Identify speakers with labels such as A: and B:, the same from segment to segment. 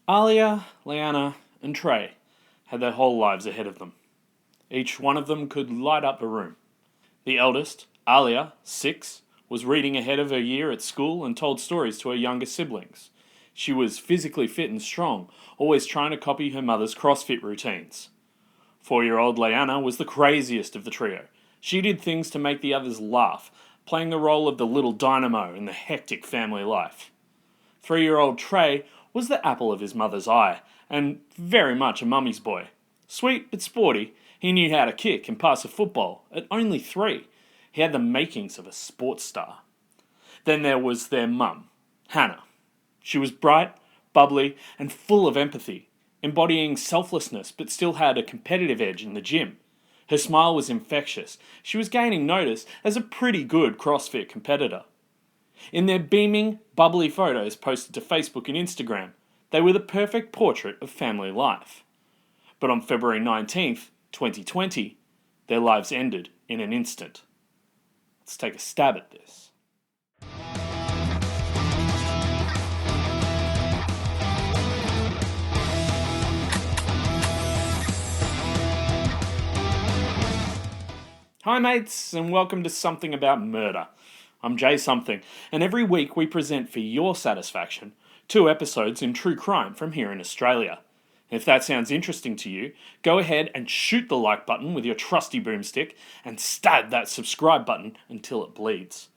A: Alia, Leanna, and Trey had their whole lives ahead of them. Each one of them could light up a room. The eldest, Alia, 6, was reading ahead of her year at school and told stories to her younger siblings. She was physically fit and strong, always trying to copy her mother's CrossFit routines. 4-year-old Leanna was the craziest of the trio. She did things to make the others laugh, playing the role of the little dynamo in the hectic family life. 3-year-old Trey was the apple of his mother's eye, and very much a mummy's boy. Sweet but sporty, he knew how to kick and pass a football at only 3. He had the makings of a sports star. Then there was their mum, Hannah. She was bright, bubbly, and full of empathy, embodying selflessness but still had a competitive edge in the gym. Her smile was infectious. She was gaining notice as a pretty good CrossFit competitor. In their beaming, bubbly photos posted to Facebook and Instagram, they were the perfect portrait of family life. But on February 19th, 2020, their lives ended in an instant. Let's take a stab at this. Hi mates, and welcome to Something About Murder. I'm Jay Something, and every week we present for your satisfaction 2 episodes in true crime from here in Australia. If that sounds interesting to you, go ahead and shoot the like button with your trusty boomstick and stab that subscribe button until it bleeds.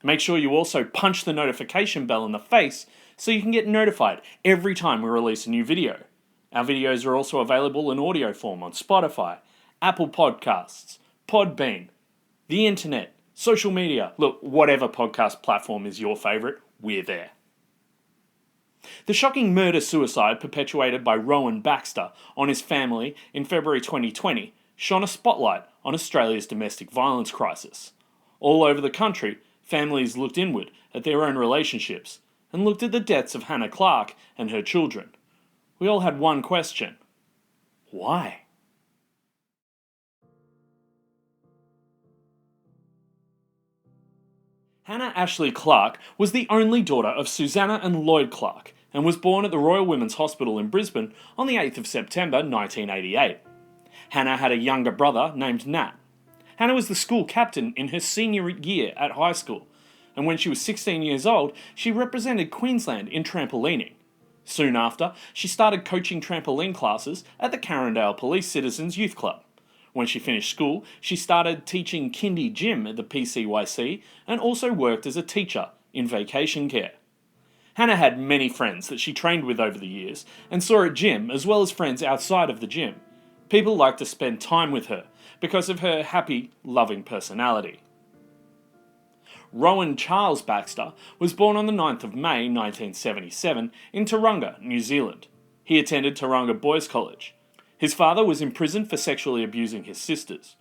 A: Make sure you also punch the notification bell in the face so you can get notified every time we release a new video. Our videos are also available in audio form on Spotify, Apple Podcasts, Podbean, the internet, social media. Look, whatever podcast platform is your favourite, we're there. The shocking murder-suicide perpetuated by Rowan Baxter on his family in February 2020 shone a spotlight on Australia's domestic violence crisis. All over the country, families looked inward at their own relationships and looked at the deaths of Hannah Clarke and her children. We all had one question. Why? Hannah Ashley Clarke was the only daughter of Susanna and Lloyd Clarke and was born at the Royal Women's Hospital in Brisbane on the 8th of September 1988. Hannah had a younger brother named Nat. Hannah was the school captain in her senior year at high school, and when she was 16 years old, she represented Queensland in trampolining. Soon after, she started coaching trampoline classes at the Carindale Police Citizens Youth Club. When she finished school, she started teaching kindy gym at the PCYC and also worked as a teacher in vacation care. Hannah had many friends that she trained with over the years and saw at gym as well as friends outside of the gym. People liked to spend time with her because of her happy, loving personality. Rowan Charles Baxter was born on the 9th of May 1977 in Tauranga, New Zealand. He attended Tauranga Boys College. His father was in prison for sexually abusing his sisters.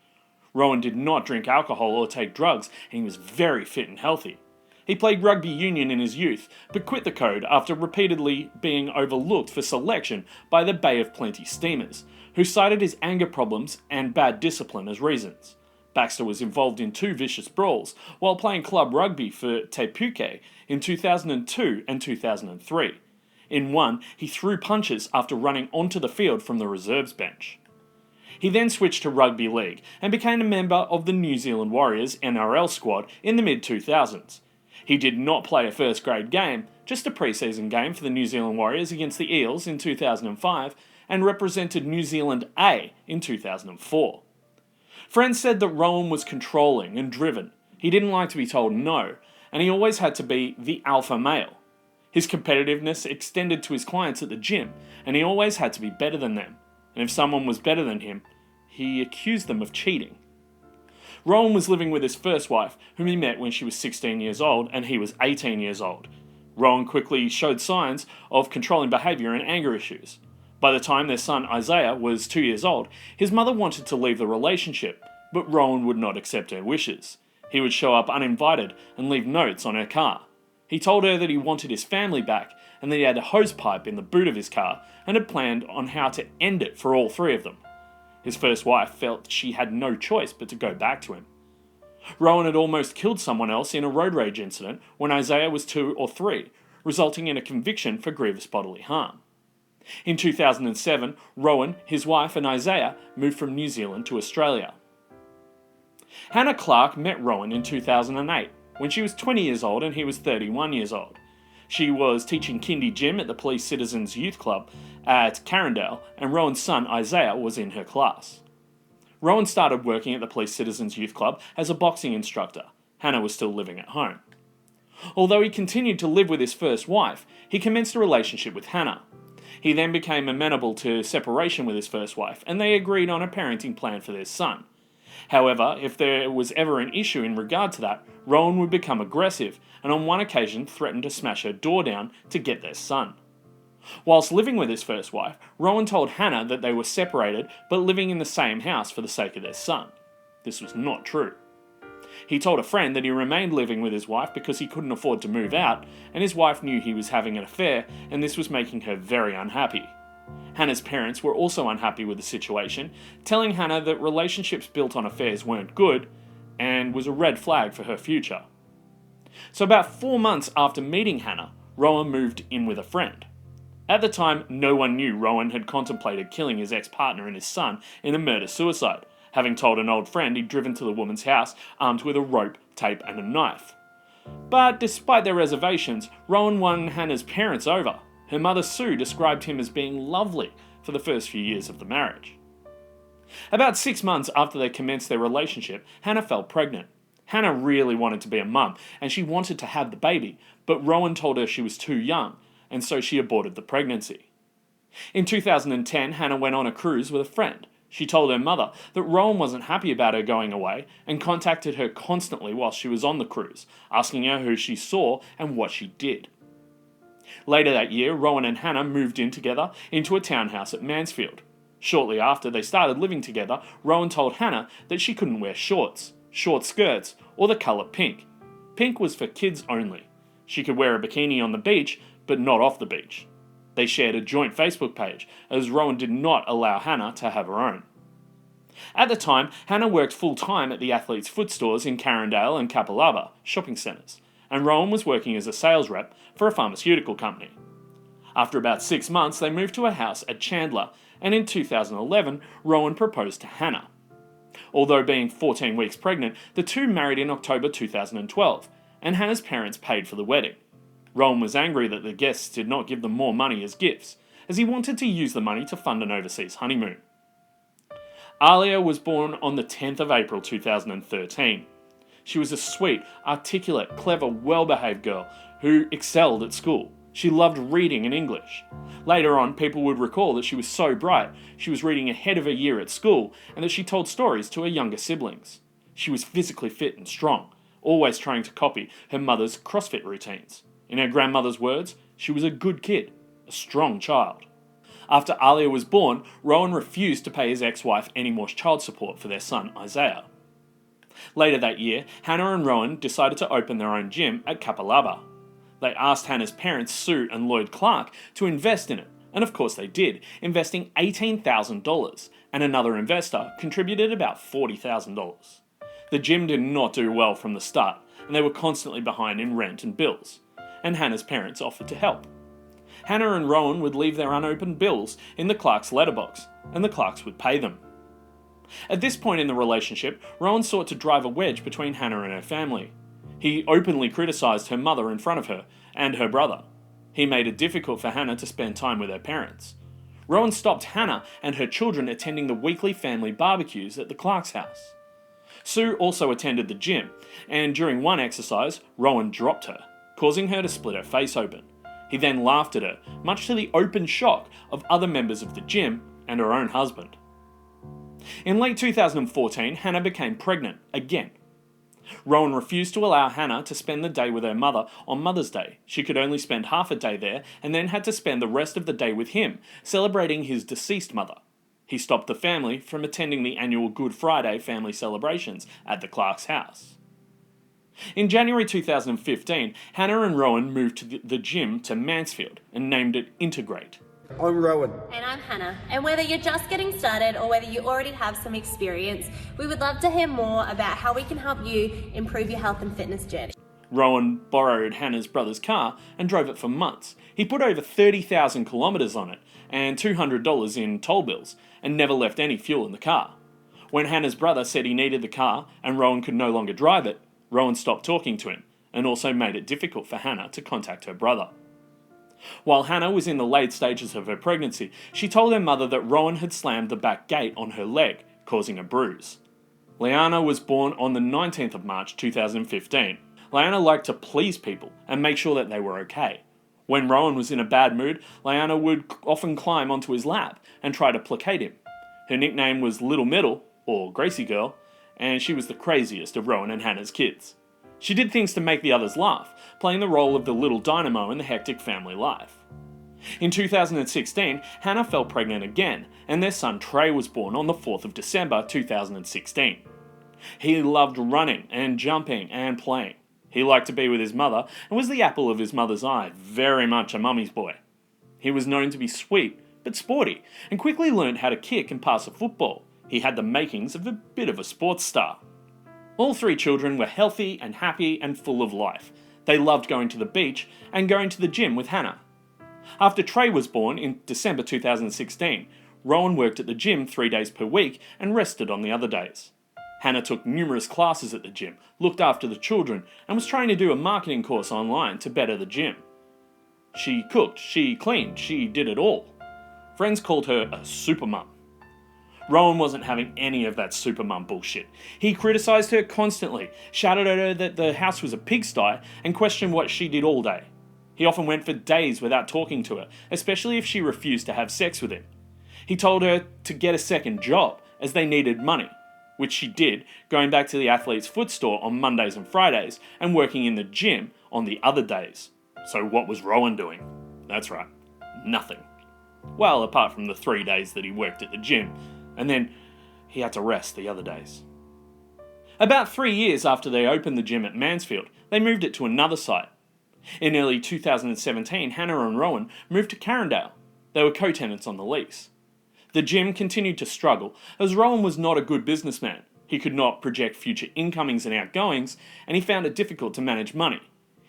A: Rowan did not drink alcohol or take drugs, and he was very fit and healthy. He played rugby union in his youth, but quit the code after repeatedly being overlooked for selection by the Bay of Plenty Steamers, who cited his anger problems and bad discipline as reasons. Baxter was involved in 2 vicious brawls while playing club rugby for Te Puke in 2002 and 2003. In one, he threw punches after running onto the field from the reserves bench. He then switched to rugby league and became a member of the New Zealand Warriors NRL squad in the mid-2000s. He did not play a first grade game, just a pre-season game for the New Zealand Warriors against the Eels in 2005 and represented New Zealand A in 2004. Friends said that Rowan was controlling and driven. He didn't like to be told no, and he always had to be the alpha male. His competitiveness extended to his clients at the gym, and he always had to be better than them. And if someone was better than him, he accused them of cheating. Rowan was living with his first wife, whom he met when she was 16 years old and he was 18 years old. Rowan quickly showed signs of controlling behaviour and anger issues. By the time their son Isaiah was 2 years old, his mother wanted to leave the relationship, but Rowan would not accept her wishes. He would show up uninvited and leave notes on her car. He told her that he wanted his family back and that he had a hose pipe in the boot of his car and had planned on how to end it for all 3 of them. His first wife felt she had no choice but to go back to him. Rowan had almost killed someone else in a road rage incident when Isaiah was 2 or 3, resulting in a conviction for grievous bodily harm. In 2007, Rowan, his wife and Isaiah moved from New Zealand to Australia. Hannah Clarke met Rowan in 2008, when she was 20 years old and he was 31 years old. She was teaching kindy gym at the Police Citizens Youth Club at Carindale, and Rowan's son Isaiah was in her class. Rowan started working at the Police Citizens Youth Club as a boxing instructor. Hannah was still living at home. Although he continued to live with his first wife, he commenced a relationship with Hannah. He then became amenable to separation with his first wife, and they agreed on a parenting plan for their son. However, if there was ever an issue in regard to that, Rowan would become aggressive, and on one occasion threatened to smash her door down to get their son. Whilst living with his first wife, Rowan told Hannah that they were separated but living in the same house for the sake of their son. This was not true. He told a friend that he remained living with his wife because he couldn't afford to move out, and his wife knew he was having an affair, and this was making her very unhappy. Hannah's parents were also unhappy with the situation, telling Hannah that relationships built on affairs weren't good, and was a red flag for her future. So about 4 months after meeting Hannah, Rowan moved in with a friend. At the time, no one knew Rowan had contemplated killing his ex-partner and his son in a murder-suicide, having told an old friend he'd driven to the woman's house armed with a rope, tape and a knife. But despite their reservations, Rowan won Hannah's parents over. Her mother Sue described him as being lovely for the first few years of the marriage. About 6 months after they commenced their relationship, Hannah fell pregnant. Hannah really wanted to be a mum, and she wanted to have the baby, but Rowan told her she was too young, and so she aborted the pregnancy. In 2010, Hannah went on a cruise with a friend. She told her mother that Rowan wasn't happy about her going away and contacted her constantly while she was on the cruise, asking her who she saw and what she did. Later that year, Rowan and Hannah moved in together into a townhouse at Mansfield. Shortly after they started living together, Rowan told Hannah that she couldn't wear shorts, short skirts, or the colour pink. Pink was for kids only. She could wear a bikini on the beach, but not off the beach. They shared a joint Facebook page, as Rowan did not allow Hannah to have her own. At the time, Hannah worked full-time at the Athlete's Foot stores in Carindale and Kapalaba shopping centres, and Rowan was working as a sales rep for a pharmaceutical company. After about 6 months, they moved to a house at Chandler, and in 2011, Rowan proposed to Hannah. Although being 14 weeks pregnant, the two married in October 2012, and Hannah's parents paid for the wedding. Rowan was angry that the guests did not give them more money as gifts, as he wanted to use the money to fund an overseas honeymoon. Alia was born on the 10th of April 2013. She was a sweet, articulate, clever, well-behaved girl who excelled at school. She loved reading and English. Later on, people would recall that she was so bright, she was reading ahead of her year at school, and that she told stories to her younger siblings. She was physically fit and strong, always trying to copy her mother's CrossFit routines. In her grandmother's words, she was a good kid, a strong child. After Alia was born, Rowan refused to pay his ex-wife any more child support for their son, Isaiah. Later that year, Hannah and Rowan decided to open their own gym at Kapalaba. They asked Hannah's parents, Sue and Lloyd Clarke, to invest in it, and of course they did, investing $18,000, and another investor contributed about $40,000. The gym did not do well from the start, and they were constantly behind in rent and bills, and Hannah's parents offered to help. Hannah and Rowan would leave their unopened bills in the Clarkes' letterbox, and the Clarkes would pay them. At this point in the relationship, Rowan sought to drive a wedge between Hannah and her family. He openly criticised her mother in front of her, and her brother. He made it difficult for Hannah to spend time with her parents. Rowan stopped Hannah and her children attending the weekly family barbecues at the Clarkes' house. Sue also attended the gym, and during one exercise, Rowan dropped her, causing her to split her face open. He then laughed at her, much to the open shock of other members of the gym and her own husband. In late 2014, Hannah became pregnant again. Rowan refused to allow Hannah to spend the day with her mother on Mother's Day. She could only spend half a day there and then had to spend the rest of the day with him, celebrating his deceased mother. He stopped the family from attending the annual Good Friday family celebrations at the Clarkes' house. In January 2015, Hannah and Rowan moved to the gym to Mansfield and named it Integrate.
B: I'm Rowan.
C: And I'm Hannah. And whether you're just getting started or whether you already have some experience, we would love to hear more about how we can help you improve your health and fitness journey.
A: Rowan borrowed Hannah's brother's car and drove it for months. He put over 30,000 kilometres on it and $200 in toll bills and never left any fuel in the car. When Hannah's brother said he needed the car and Rowan could no longer drive it, Rowan stopped talking to him and also made it difficult for Hannah to contact her brother. While Hannah was in the late stages of her pregnancy, she told her mother that Rowan had slammed the back gate on her leg, causing a bruise. Leanna was born on the 19th of March 2015. Leanna liked to please people and make sure that they were okay. When Rowan was in a bad mood, Leanna would often climb onto his lap and try to placate him. Her nickname was Little Middle, or Gracie Girl, and she was the craziest of Rowan and Hannah's kids. She did things to make the others laugh, playing the role of the little dynamo in the hectic family life. In 2016, Hannah fell pregnant again, and their son Trey was born on the 4th of December 2016. He loved running and jumping and playing. He liked to be with his mother and was the apple of his mother's eye, very much a mummy's boy. He was known to be sweet but sporty, and quickly learned how to kick and pass a football. He had the makings of a bit of a sports star. All three children were healthy and happy and full of life. They loved going to the beach and going to the gym with Hannah. After Trey was born in December 2016, Rowan worked at the gym 3 days per week and rested on the other days. Hannah took numerous classes at the gym, looked after the children, and was trying to do a marketing course online to better the gym. She cooked, she cleaned, she did it all. Friends called her a supermum. Rowan wasn't having any of that supermum bullshit. He criticised her constantly, shouted at her that the house was a pigsty, and questioned what she did all day. He often went for days without talking to her, especially if she refused to have sex with him. He told her to get a second job, as they needed money, which she did, going back to the Athlete's Foot store on Mondays and Fridays, and working in the gym on the other days. So what was Rowan doing? That's right, nothing. Well, apart from the 3 days that he worked at the gym, and then he had to rest the other days. About 3 years after they opened the gym at Mansfield, they moved it to another site. In early 2017, Hannah and Rowan moved to Carindale. They were co-tenants on the lease. The gym continued to struggle, as Rowan was not a good businessman. He could not project future incomings and outgoings, and he found it difficult to manage money.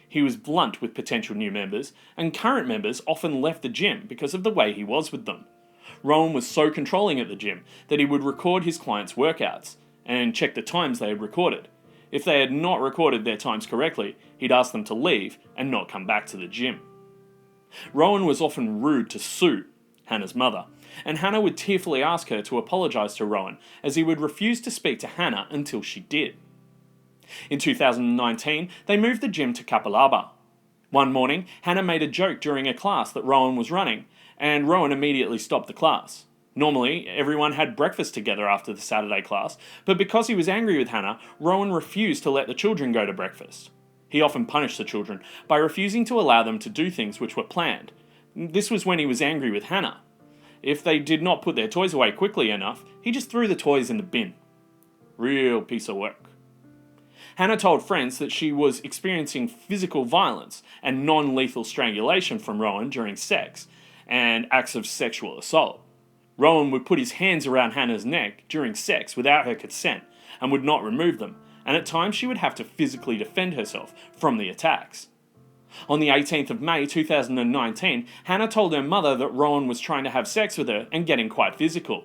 A: He was blunt with potential new members, and current members often left the gym because of the way he was with them. Rowan was so controlling at the gym that he would record his clients' workouts and check the times they had recorded. If they had not recorded their times correctly, he'd ask them to leave and not come back to the gym. Rowan was often rude to Sue, Hannah's mother, and Hannah would tearfully ask her to apologise to Rowan, as he would refuse to speak to Hannah until she did. In 2019, they moved the gym to Kapalaba. One morning, Hannah made a joke during a class that Rowan was running, and Rowan immediately stopped the class. Normally, everyone had breakfast together after the Saturday class, but because he was angry with Hannah, Rowan refused to let the children go to breakfast. He often punished the children by refusing to allow them to do things which were planned. This was when he was angry with Hannah. If they did not put their toys away quickly enough, he just threw the toys in the bin. Real piece of work. Hannah told friends that she was experiencing physical violence and non-lethal strangulation from Rowan during sex, and acts of sexual assault. Rowan would put his hands around Hannah's neck during sex without her consent and would not remove them, and at times she would have to physically defend herself from the attacks. On the 18th of May 2019, Hannah told her mother that Rowan was trying to have sex with her and getting quite physical.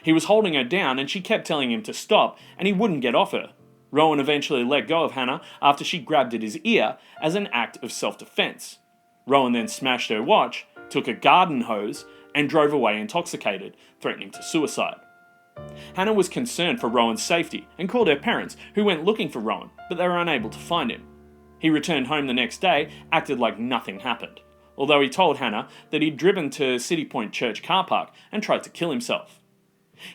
A: He was holding her down and she kept telling him to stop, and he wouldn't get off her. Rowan eventually let go of Hannah after she grabbed at his ear as an act of self-defense. Rowan then smashed her watch, took a garden hose, and drove away intoxicated, threatening to suicide. Hannah was concerned for Rowan's safety and called her parents, who went looking for Rowan, but they were unable to find him. He returned home the next day, acted like nothing happened, although he told Hannah that he'd driven to City Point Church car park and tried to kill himself.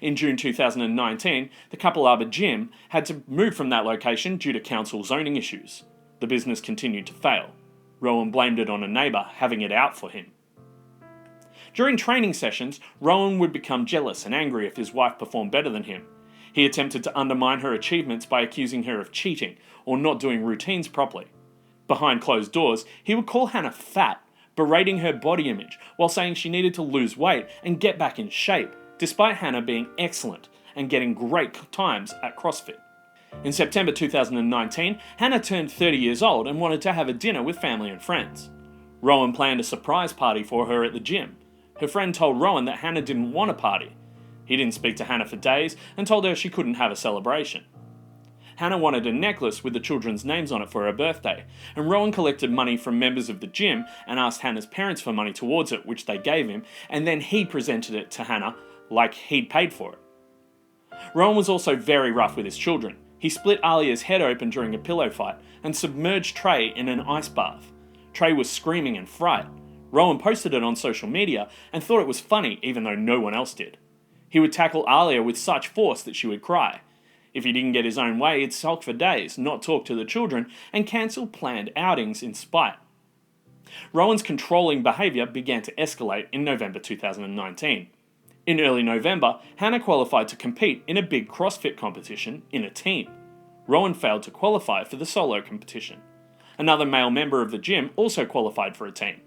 A: In June 2019, the Kapalaba gym had to move from that location due to council zoning issues. The business continued to fail. Rowan blamed it on a neighbour having it out for him. During training sessions, Rowan would become jealous and angry if his wife performed better than him. He attempted to undermine her achievements by accusing her of cheating or not doing routines properly. Behind closed doors, he would call Hannah fat, berating her body image while saying she needed to lose weight and get back in shape, despite Hannah being excellent and getting great times at CrossFit. In September 2019, Hannah turned 30 years old and wanted to have a dinner with family and friends. Rowan planned a surprise party for her at the gym. Her friend told Rowan that Hannah didn't want a party. He didn't speak to Hannah for days and told her she couldn't have a celebration. Hannah wanted a necklace with the children's names on it for her birthday, and Rowan collected money from members of the gym and asked Hannah's parents for money towards it, which they gave him, and then he presented it to Hannah like he'd paid for it. Rowan was also very rough with his children. He split Alia's head open during a pillow fight and submerged Trey in an ice bath. Trey was screaming in fright. Rowan posted it on social media and thought it was funny even though no one else did. He would tackle Alia with such force that she would cry. If he didn't get his own way, he'd sulk for days, not talk to the children, and cancel planned outings in spite. Rowan's controlling behaviour began to escalate in November 2019. In early November, Hannah qualified to compete in a big CrossFit competition in a team. Rowan failed to qualify for the solo competition. Another male member of the gym also qualified for a team.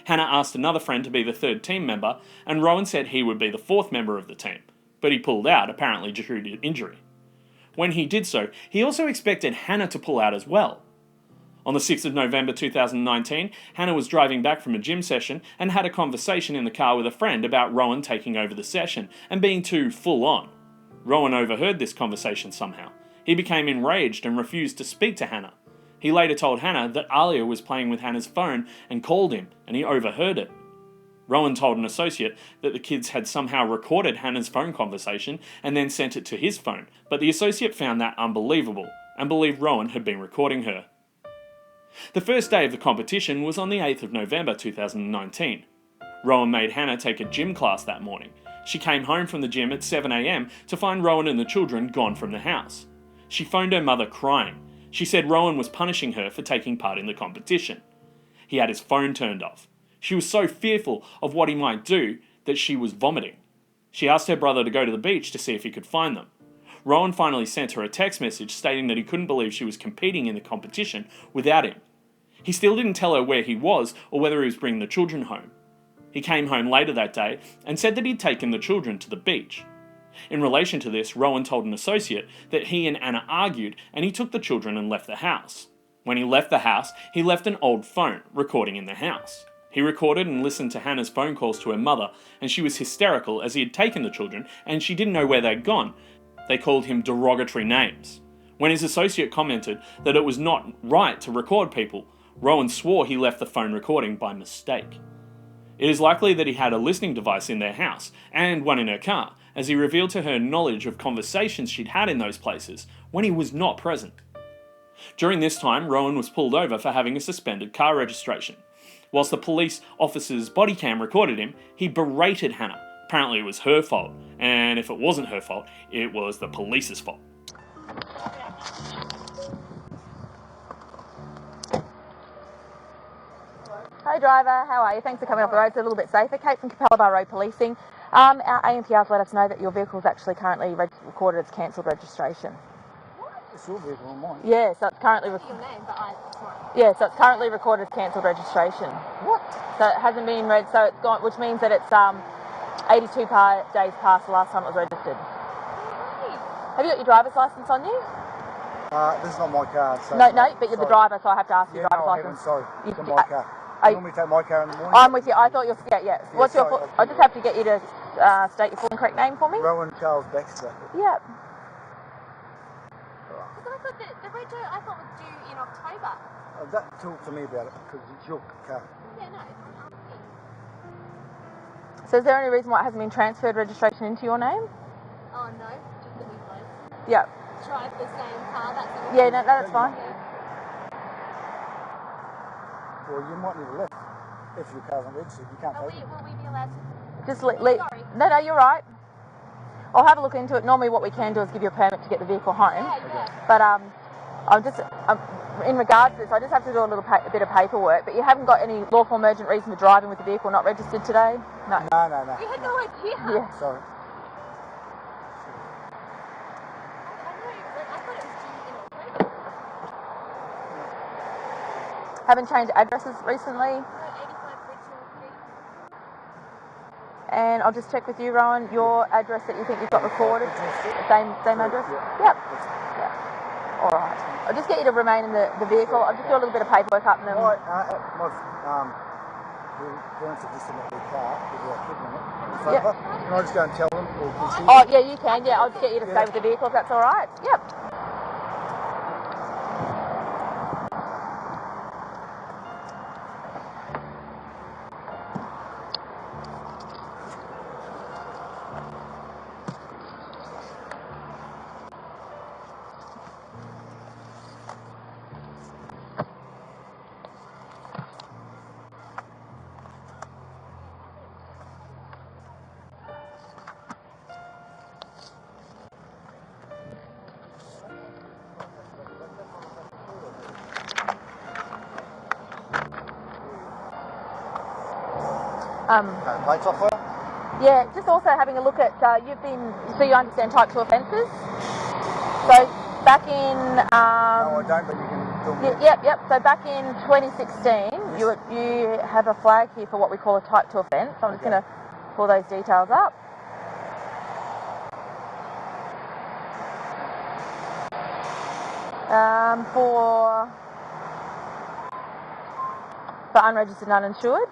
A: Hannah asked another friend to be the third team member, and Rowan said he would be the fourth member of the team, but he pulled out, apparently due to injury. When he did so, he also expected Hannah to pull out as well. On the 6th of November 2019, Hannah was driving back from a gym session and had a conversation in the car with a friend about Rowan taking over the session and being too full on. Rowan overheard this conversation somehow. He became enraged and refused to speak to Hannah. He later told Hannah that Alia was playing with Hannah's phone and called him, and he overheard it. Rowan told an associate that the kids had somehow recorded Hannah's phone conversation and then sent it to his phone, but the associate found that unbelievable and believed Rowan had been recording her. The first day of the competition was on the 8th of November 2019. Rowan made Hannah take a gym class that morning. She came home from the gym at 7 a.m. to find Rowan and the children gone from the house. She phoned her mother crying. She said Rowan was punishing her for taking part in the competition. He had his phone turned off. She was so fearful of what he might do that she was vomiting. She asked her brother to go to the beach to see if he could find them. Rowan finally sent her a text message stating that he couldn't believe she was competing in the competition without him. He still didn't tell her where he was or whether he was bringing the children home. He came home later that day and said that he'd taken the children to the beach. In relation to this, Rowan told an associate that he and Anna argued and he took the children and left the house. When he left the house, he left an old phone recording in the house. He recorded and listened to Hannah's phone calls to her mother, and she was hysterical as he had taken the children and she didn't know where they'd gone. They called him derogatory names. When his associate commented that it was not right to record people, Rowan swore he left the phone recording by mistake. It is likely that he had a listening device in their house and one in her car, as he revealed to her knowledge of conversations she'd had in those places when he was not present. During this time, Rowan was pulled over for having a suspended car registration. Whilst the police officer's body cam recorded him, he berated Hannah. Apparently it was her fault, and if it wasn't her fault, it was the police's fault.
B: Hey driver, how are you? Thanks for coming off the road. It's a little bit safer. Kate from Capella Bar Road Policing. Our ANPR's let us know that your vehicle is actually currently recorded as cancelled registration.
D: It's your vehicle on mine.
B: Yeah, so it's currently it's currently recorded as cancelled registration.
D: What?
B: So it hasn't been read. So it's gone, which means that it's 82 days past the last time it was registered. Have you got your driver's license on you?
D: This is not my car. So
B: No, but you're the driver, so I have to ask you
D: Yeah,
B: your
D: no, I
B: driver's
D: haven't.
B: license.
D: Sorry, it's not my car.
B: I-
D: You normally take my car in the morning.
B: I'm with you. I thought you're. Yeah. What's your?
D: sorry,
B: I just have to get you to state your full and correct name for me.
D: Rowan Charles Baxter.
B: Yeah.
C: Because I thought the rego I thought was due in October.
D: Talk to me about it because it's your car.
C: Yeah, no, I'm asking.
B: So is there any reason why it hasn't been transferred registration into your name?
C: Oh no, just the new place.
B: Yeah.
C: Drive the same car, that's all.
B: Yeah, no, that's fine.
D: Well, you might need a lift if your car's not registered. You can't
C: Will
D: take it.
C: we be allowed to?
B: Just
C: Sorry.
B: No, you're right. I'll have a look into it. Normally what we can do is give you a permit to get the vehicle home.
C: Yeah.
B: But in regards to this, I just have to do a bit of paperwork. But you haven't got any lawful emergent reason for driving with the vehicle not registered today? No.
D: No.
C: You had no idea.
B: Yeah.
D: Sorry.
C: I thought it was due in October.
B: Haven't changed addresses recently.
C: No, 85 Bridgehill Street.
B: And I'll just check with you, Rowan, your address that you think you've got recorded. Same address?
D: Yeah.
B: Yep. All right. I'll just get you to remain in the vehicle. I'll just do a little bit of paperwork up and then...
D: My parents are just in that big car with their kid in it.
B: Yep.
D: Can I just go and tell them? Or can she?
B: Oh, yeah, you can. Yeah, I'll just get you to stay with the vehicle if that's all right. Yep.
D: Plates off for you?
B: Yeah, just also having a look at, so you understand type 2 offences? So back in...
D: No, I don't, but you can film me.
B: Yep. So back in 2016, you have a flag here for what we call a type 2 offence. So I'm just going to pull those details up. For unregistered and uninsured.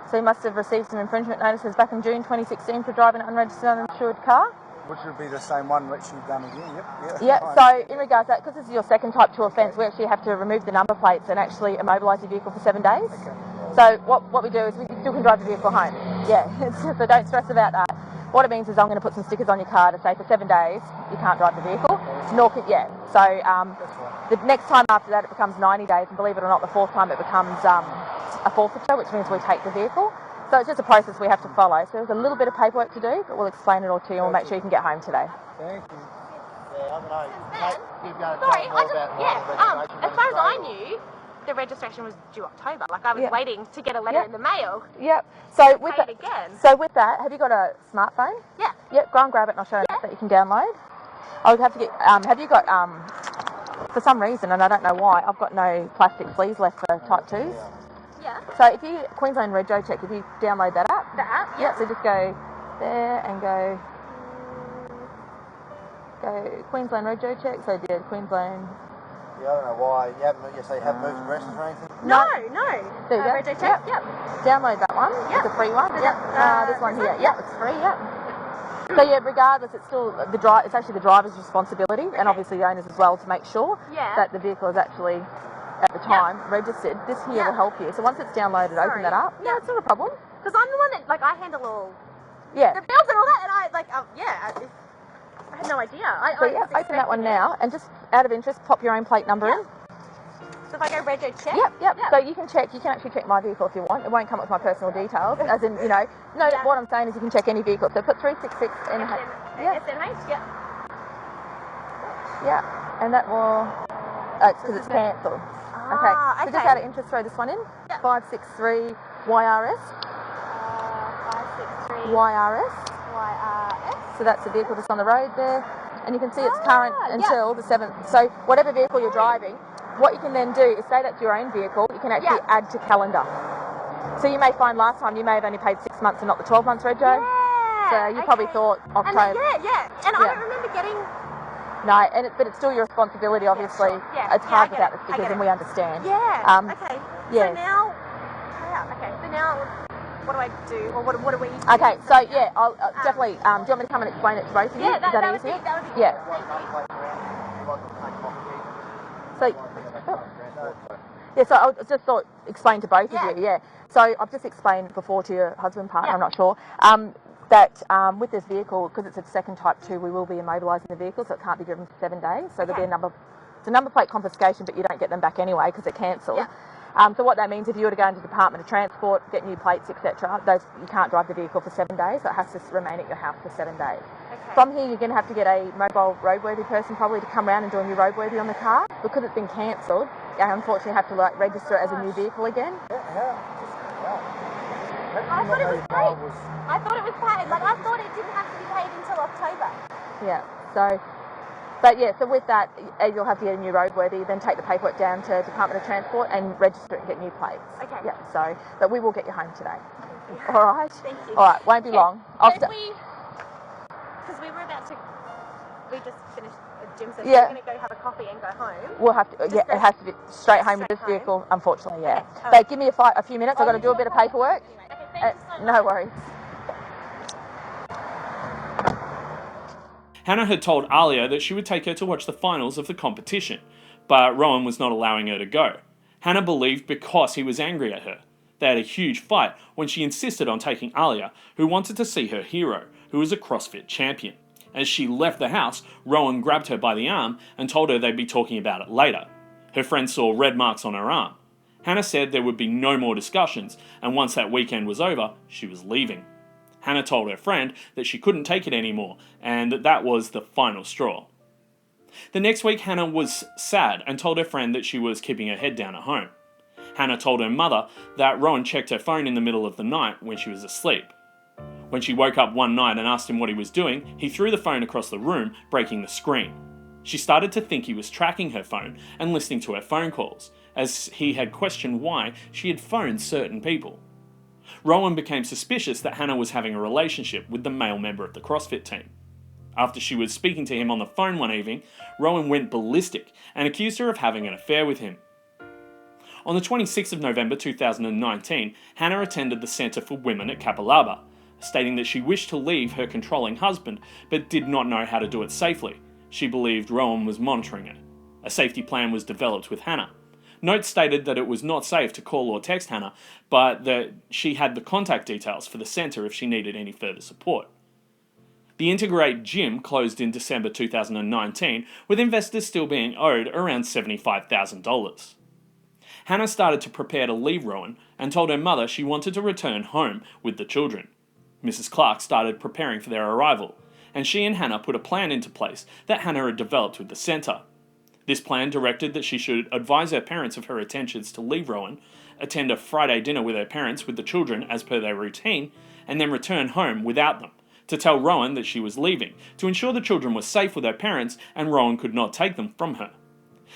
B: So you must have received some infringement notices back in June 2016 for driving an unregistered and uninsured car.
D: Which would be the same one which you've done again,
B: Yep, so in regards to that, because this is your second type 2 offence, we actually have to remove the number plates and actually immobilise your vehicle for 7 days.
D: Okay.
B: So what we do is we still can drive the vehicle home. Yeah, so don't stress about that. What it means is I'm going to put some stickers on your car to say for 7 days you can't drive the vehicle. So the next time after that it becomes 90 days, and believe it or not, the fourth time it becomes a forfeiture, which means we take the vehicle. So it's just a process we have to follow. So there's a little bit of paperwork to do, but we'll explain it all to you and we'll make sure you can get home today.
D: Thank you.
E: Yeah, I don't know. Kate, you're going to
C: Sorry,
E: tell more about registration.
C: as far as I knew, the registration was due October. Like I was waiting to get a letter in the mail.
B: Yep. So with
C: Pay it again.
B: So with that, have you got a smartphone?
C: Yeah.
B: Yep. Go and grab it, and I'll show you that you can download. I would have to get. Have you got? For some reason, and I don't know why, I've got no plastic sleeves left for type 2s.
C: Yeah.
B: So if you Queensland Rego Check, if you download that app.
C: The app?
B: Yep. So just go there and go Queensland Rego Check. So the Queensland.
E: Yeah, I don't know why. You haven't moved addresses or anything?
C: No.
B: There you go.
C: Rego Check? Yep.
B: Download that one.
C: Yep.
B: It's a free one. Yep. This one here.
C: one?
B: Yep. It's free. Yep. So yeah, regardless, it's still it's actually the driver's responsibility, and obviously the owners as well, to make sure that the vehicle is actually at the time registered. This here will help you. So once it's downloaded, open that up. No, it's not a problem.
C: Because I'm the one that, like, I handle all
B: Yeah.
C: the bills and all that, and I, like, I had no idea.
B: So yeah, open that one now, and just out of interest, pop your own plate number in.
C: So if I go Rego Check?
B: Yep. So you can actually check my vehicle if you want. It won't come up with my personal details, as in, what I'm saying is you can check any vehicle. So put 366 in.
C: SNH? Yep.
B: Yeah, and that will, it's because it's cancelled. Okay, so just out of interest, throw this one in.
C: Yep.
B: 563 YRS.
C: 563
B: YRS.
C: YRS.
B: So that's the vehicle that's on the road there. And you can see it's current until the 7th. So whatever vehicle you're driving, what you can then do is say that's your own vehicle, you can actually add to calendar. So you may find last time you may have only paid 6 months and not the 12 months rego.
C: Yeah.
B: So you probably thought October.
C: And I don't remember getting...
B: No, but it's still your responsibility, obviously. It's hard without the stickers, and we understand.
C: Yeah.
B: Yeah.
C: So now... So now, what do I do? Or what do we do?
B: Okay, so yeah, I'll definitely... do you want me to come and explain it to both of you?
C: Yeah,
B: Is that
C: would
B: easier?
C: be that would be
B: Yeah. So I just thought explain to both of you, So I've just explained before to your husband, partner, I'm not sure, that with this vehicle, because it's a second type 2, we will be immobilising the vehicle, so it can't be driven for 7 days. So there'll be it's a number plate confiscation, but you don't get them back anyway because they're cancelled. So what that means, if you were to go into the Department of Transport, get new plates, etc., you can't drive the vehicle for 7 days, so it has to remain at your house for 7 days. From here, you're going to have to get a mobile roadworthy person probably to come around and do a new roadworthy on the car. Because it's been cancelled, you unfortunately have to register it as a new vehicle again.
C: I thought it was paid. I thought it was paid. Like, I thought it didn't have to be paid until October.
B: Yeah, so with that, you'll have to get a new roadworthy, then take the paperwork down to Department of Transport and register it and get new plates.
C: Okay.
B: Yeah, but we will get you home today. All right?
C: Thank you.
B: All right, won't be long.
C: Because we were about to we just finished a gym session.
B: Yeah.
C: We're going to go have a coffee and go home.
B: We'll have to, yeah,
C: go
B: it has to be straight home with
C: straight
B: this vehicle, unfortunately, yeah.
C: Okay,
B: But give me a few minutes, I've got to do a bit of paperwork.
C: Okay, thank you so much.
B: No worries.
A: Hannah had told Alia that she would take her to watch the finals of the competition, but Rowan was not allowing her to go. Hannah believed because he was angry at her. They had a huge fight when she insisted on taking Alia, who wanted to see her hero, who was a CrossFit champion. As she left the house, Rowan grabbed her by the arm and told her they'd be talking about it later. Her friend saw red marks on her arm. Hannah said there would be no more discussions, and once that weekend was over, she was leaving. Hannah told her friend that she couldn't take it anymore, and that was the final straw. The next week, Hannah was sad and told her friend that she was keeping her head down at home. Hannah told her mother that Rowan checked her phone in the middle of the night when she was asleep. When she woke up one night and asked him what he was doing, he threw the phone across the room, breaking the screen. She started to think he was tracking her phone and listening to her phone calls, as he had questioned why she had phoned certain people. Rowan became suspicious that Hannah was having a relationship with the male member of the CrossFit team. After she was speaking to him on the phone one evening, Rowan went ballistic and accused her of having an affair with him. On the 26th of November 2019, Hannah attended the Centre for Women at Kapalaba, stating that she wished to leave her controlling husband but did not know how to do it safely. She believed Rowan was monitoring her. A safety plan was developed with Hannah. Notes stated that it was not safe to call or text Hannah, but that she had the contact details for the centre if she needed any further support. The Integrate Gym closed in December 2019, with investors still being owed around $75,000. Hannah started to prepare to leave Rowan and told her mother she wanted to return home with the children. Mrs. Clark started preparing for their arrival, and she and Hannah put a plan into place that Hannah had developed with the centre. This plan directed that she should advise her parents of her intentions to leave Rowan, attend a Friday dinner with her parents with the children as per their routine, and then return home without them, to tell Rowan that she was leaving, to ensure the children were safe with her parents and Rowan could not take them from her.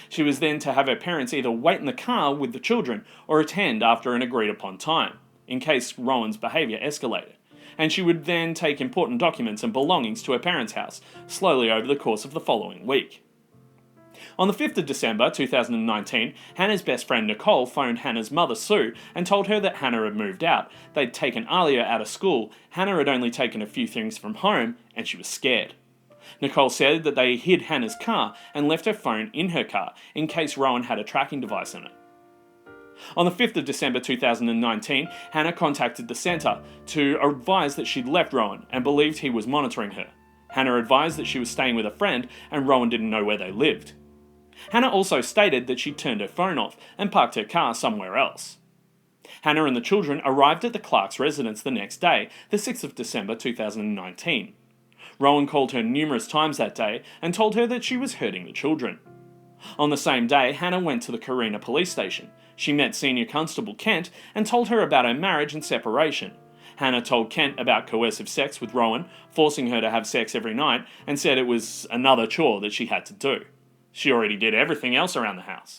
A: She was then to have her parents either wait in the car with the children or attend after an agreed upon time, in case Rowan's behaviour escalated, and she would then take important documents and belongings to her parents' house, slowly over the course of the following week. On the 5th of December 2019, Hannah's best friend Nicole phoned Hannah's mother Sue and told her that Hannah had moved out. They'd taken Alia out of school, Hannah had only taken a few things from home, and she was scared. Nicole said that they hid Hannah's car and left her phone in her car in case Rowan had a tracking device in it. On the 5th of December 2019, Hannah contacted the centre to advise that she'd left Rowan and believed he was monitoring her. Hannah advised that she was staying with a friend and Rowan didn't know where they lived. Hannah also stated that she'd turned her phone off and parked her car somewhere else. Hannah and the children arrived at the Clark's residence the next day, the 6th of December 2019. Rowan called her numerous times that day and told her that she was hurting the children. On the same day, Hannah went to the Carina police station. She met Senior Constable Kent and told her about her marriage and separation. Hannah told Kent about coercive sex with Rowan, forcing her to have sex every night, and said it was another chore that she had to do. She already did everything else around the house.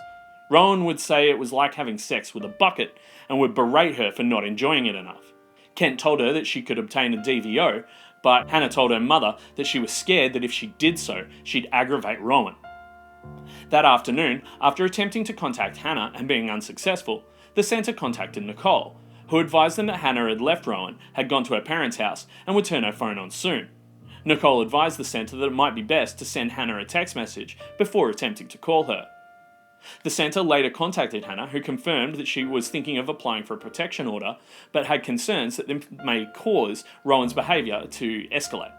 A: Rowan would say it was like having sex with a bucket and would berate her for not enjoying it enough. Kent told her that she could obtain a DVO, but Hannah told her mother that she was scared that if she did so, she'd aggravate Rowan. That afternoon, after attempting to contact Hannah and being unsuccessful, the centre contacted Nicole, who advised them that Hannah had left Rowan, had gone to her parents' house, and would turn her phone on soon. Nicole advised the centre that it might be best to send Hannah a text message before attempting to call her. The centre later contacted Hannah, who confirmed that she was thinking of applying for a protection order, but had concerns that this may cause Rowan's behaviour to escalate.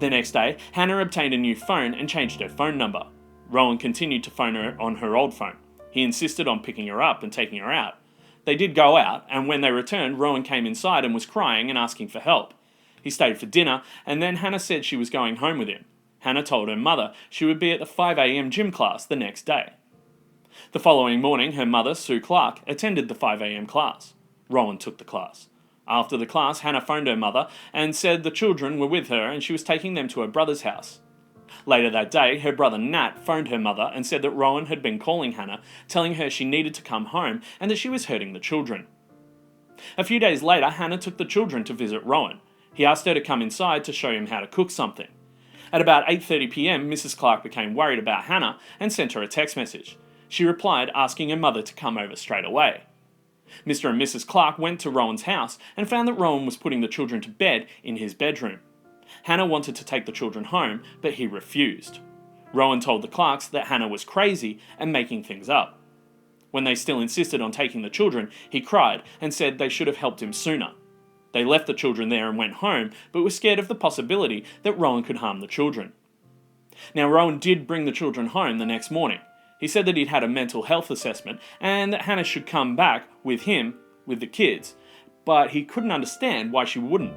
A: The next day, Hannah obtained a new phone and changed her phone number. Rowan continued to phone her on her old phone. He insisted on picking her up and taking her out. They did go out, and when they returned, Rowan came inside and was crying and asking for help. He stayed for dinner, and then Hannah said she was going home with him. Hannah told her mother she would be at the 5 a.m. gym class the next day. The following morning, her mother, Sue Clark, attended the 5 a.m. class. Rowan took the class. After the class, Hannah phoned her mother and said the children were with her and she was taking them to her brother's house. Later that day, her brother Nat phoned her mother and said that Rowan had been calling Hannah, telling her she needed to come home and that she was hurting the children. A few days later, Hannah took the children to visit Rowan. He asked her to come inside to show him how to cook something. At about 8:30 p.m, Mrs. Clark became worried about Hannah and sent her a text message. She replied asking her mother to come over straight away. Mr. and Mrs. Clark went to Rowan's house and found that Rowan was putting the children to bed in his bedroom. Hannah wanted to take the children home, but he refused. Rowan told the Clarks that Hannah was crazy and making things up. When they still insisted on taking the children, he cried and said they should have helped him sooner. They left the children there and went home, but were scared of the possibility that Rowan could harm the children. Now, Rowan did bring the children home the next morning. He said that he'd had a mental health assessment and that Hannah should come back with him, with the kids, but he couldn't understand why she wouldn't.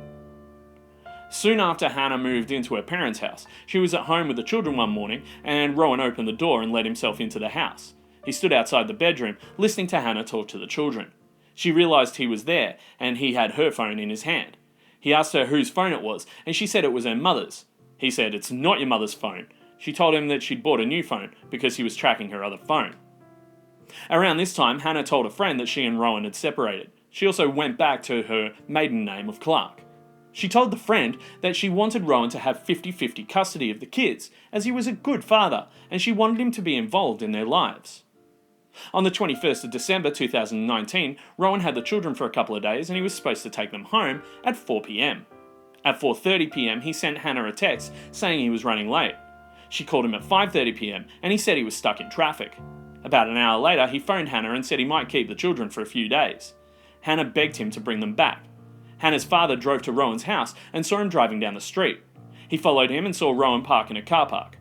A: Soon after Hannah moved into her parents' house, she was at home with the children one morning and Rowan opened the door and let himself into the house. He stood outside the bedroom, listening to Hannah talk to the children. She realised he was there and he had her phone in his hand. He asked her whose phone it was and she said it was her mother's. He said, "It's not your mother's phone." She told him that she'd bought a new phone because he was tracking her other phone. Around this time, Hannah told a friend that she and Rowan had separated. She also went back to her maiden name of Clark. She told the friend that she wanted Rowan to have 50-50 custody of the kids, as he was a good father, and she wanted him to be involved in their lives. On the 21st of December 2019, Rowan had the children for a couple of days and he was supposed to take them home at 4 p.m. At 4:30 p.m, he sent Hannah a text saying he was running late. She called him at 5:30 p.m, and he said he was stuck in traffic. About an hour later, he phoned Hannah and said he might keep the children for a few days. Hannah begged him to bring them back. Hannah's father drove to Rowan's house and saw him driving down the street. He followed him and saw Rowan park in a car park.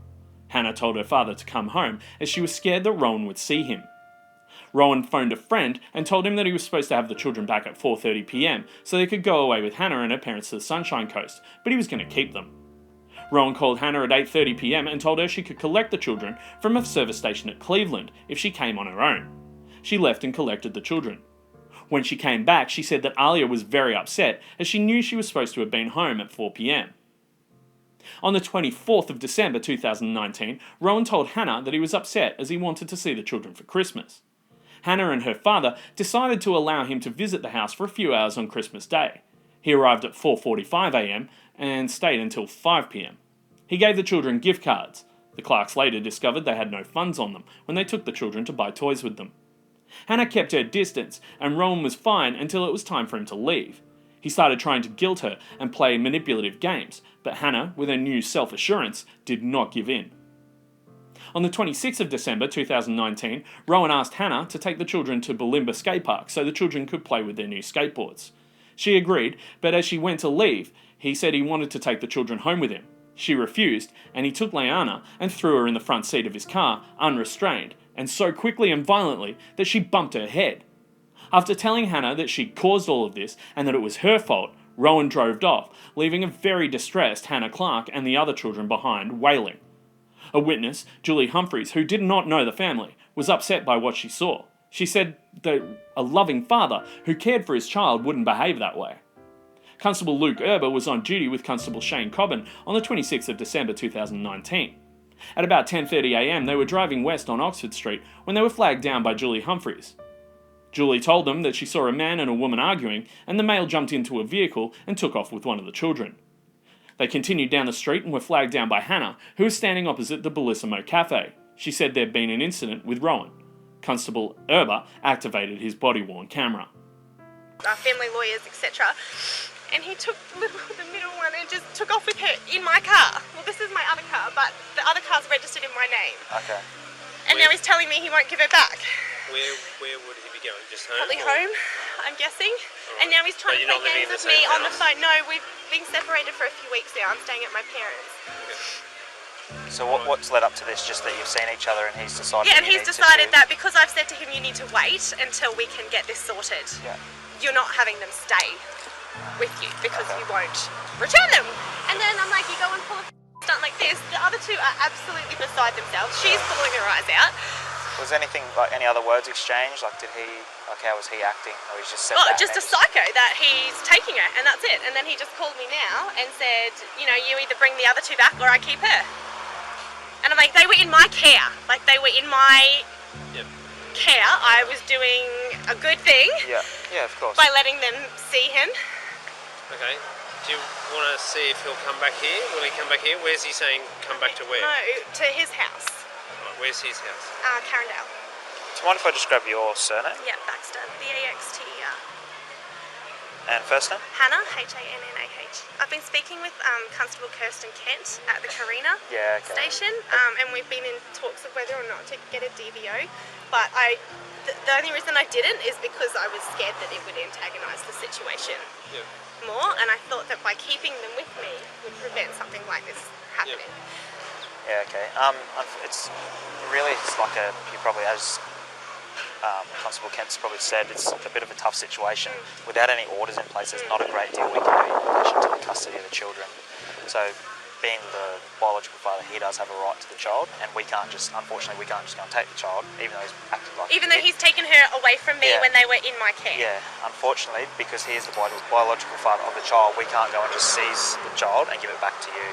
A: Hannah told her father to come home as she was scared that Rowan would see him. Rowan phoned a friend and told him that he was supposed to have the children back at 4:30 p.m. so they could go away with Hannah and her parents to the Sunshine Coast, but he was going to keep them. Rowan called Hannah at 8:30 p.m. and told her she could collect the children from a service station at Cleveland if she came on her own. She left and collected the children. When she came back, she said that Alia was very upset as she knew she was supposed to have been home at 4 p.m. On the 24th of December 2019, Rowan told Hannah that he was upset as he wanted to see the children for Christmas. Hannah and her father decided to allow him to visit the house for a few hours on Christmas Day. He arrived at 4:45 a.m. and stayed until 5 p.m. He gave the children gift cards. The Clarks later discovered they had no funds on them when they took the children to buy toys with them. Hannah kept her distance, and Rowan was fine until it was time for him to leave. He started trying to guilt her and play manipulative games, but Hannah, with her new self-assurance, did not give in. On the 26th of December 2019, Rowan asked Hannah to take the children to Bulimba Skate Park so the children could play with their new skateboards. She agreed, but as she went to leave, he said he wanted to take the children home with him. She refused, and he took Leanna and threw her in the front seat of his car, unrestrained, and so quickly and violently that she bumped her head. After telling Hannah that she'd caused all of this and that it was her fault, Rowan drove off, leaving a very distressed Hannah Clark and the other children behind, wailing. A witness, Julie Humphreys, who did not know the family, was upset by what she saw. She said that a loving father who cared for his child wouldn't behave that way. Constable Luke Erber was on duty with Constable Shane Cobbin on the 26th of December 2019. At about 10:30 a.m, they were driving west on Oxford Street when they were flagged down by Julie Humphreys. Julie told them that she saw a man and a woman arguing, and the male jumped into a vehicle and took off with one of the children. They continued down the street and were flagged down by Hannah, who was standing opposite the Bellissimo Cafe. She said there'd been an incident with Rowan. Constable Erber activated his body-worn camera.
F: Our family lawyers, etc. And he took the middle one and just took off with her in my car. Well, this is my other car, but the other car's registered in my name.
E: Okay.
F: And now he's telling me he won't give her back.
G: Where would he be going? Just home?
F: Probably
G: or?
F: home, I'm guessing.
G: Right.
F: And now he's trying
G: But
F: to
G: you're
F: play
G: not living
F: games
G: in the
F: with me
G: same
F: on the
G: house?
F: phone. No, we've been separated for a few weeks now. I'm staying at my parents.
H: So what's led up to this? Just that you've seen each other and he's decided.
F: Yeah, and
H: you
F: he's
H: need to
F: decided
H: do-
F: that because I've said to him, you need to wait until we can get this sorted.
H: Yeah.
F: You're not having them stay with you because you won't return them. And then I'm like, you go and pull a stunt like this. The other two are absolutely beside themselves. She's pulling her eyes out.
H: Was anything like any other words exchanged? Like how was he acting? Or he's just said
F: Oh,
H: that
F: just
H: and
F: a psycho that he's taking her, and that's it. And then he just called me now and said, you know, you either bring the other two back or I keep her. And I'm like, they were in my care. Like, they were in my care. I was doing a good thing
H: Yeah, of course.
F: by letting them see him.
G: Okay. Do you want to see if he'll come back here? Will he come back here? Where's he saying come back to where?
F: No, to his house,
G: Right, where's his house?
F: Carindale.
H: Do you mind if I just grab your surname
F: Yeah, Baxter. B-A-X-T-E-R.
H: and first name?
F: Hannah, H-A-N-N-A-H. I've been speaking with Constable Kirsten Kent at the Carina
H: Yeah, okay.
F: station, and we've been in talks of whether or not to get a DVO. But the only reason I didn't is because I was scared that it would antagonise the situation more, and I thought that by keeping them with me would prevent something like this happening.
H: Yeah, okay. It's like you probably, as Constable Kent's probably said, it's a bit of a tough situation. Without any orders in place, there's not a great deal we can do in relation to the custody of the children. So, being the biological father, he does have a right to the child, and unfortunately, we can't just go and take the child, even though he's acting like
F: Even though he's taken her away from me when they were in my care.
H: Yeah, unfortunately, because he is the biological father of the child, we can't go and just seize the child and give it back to you.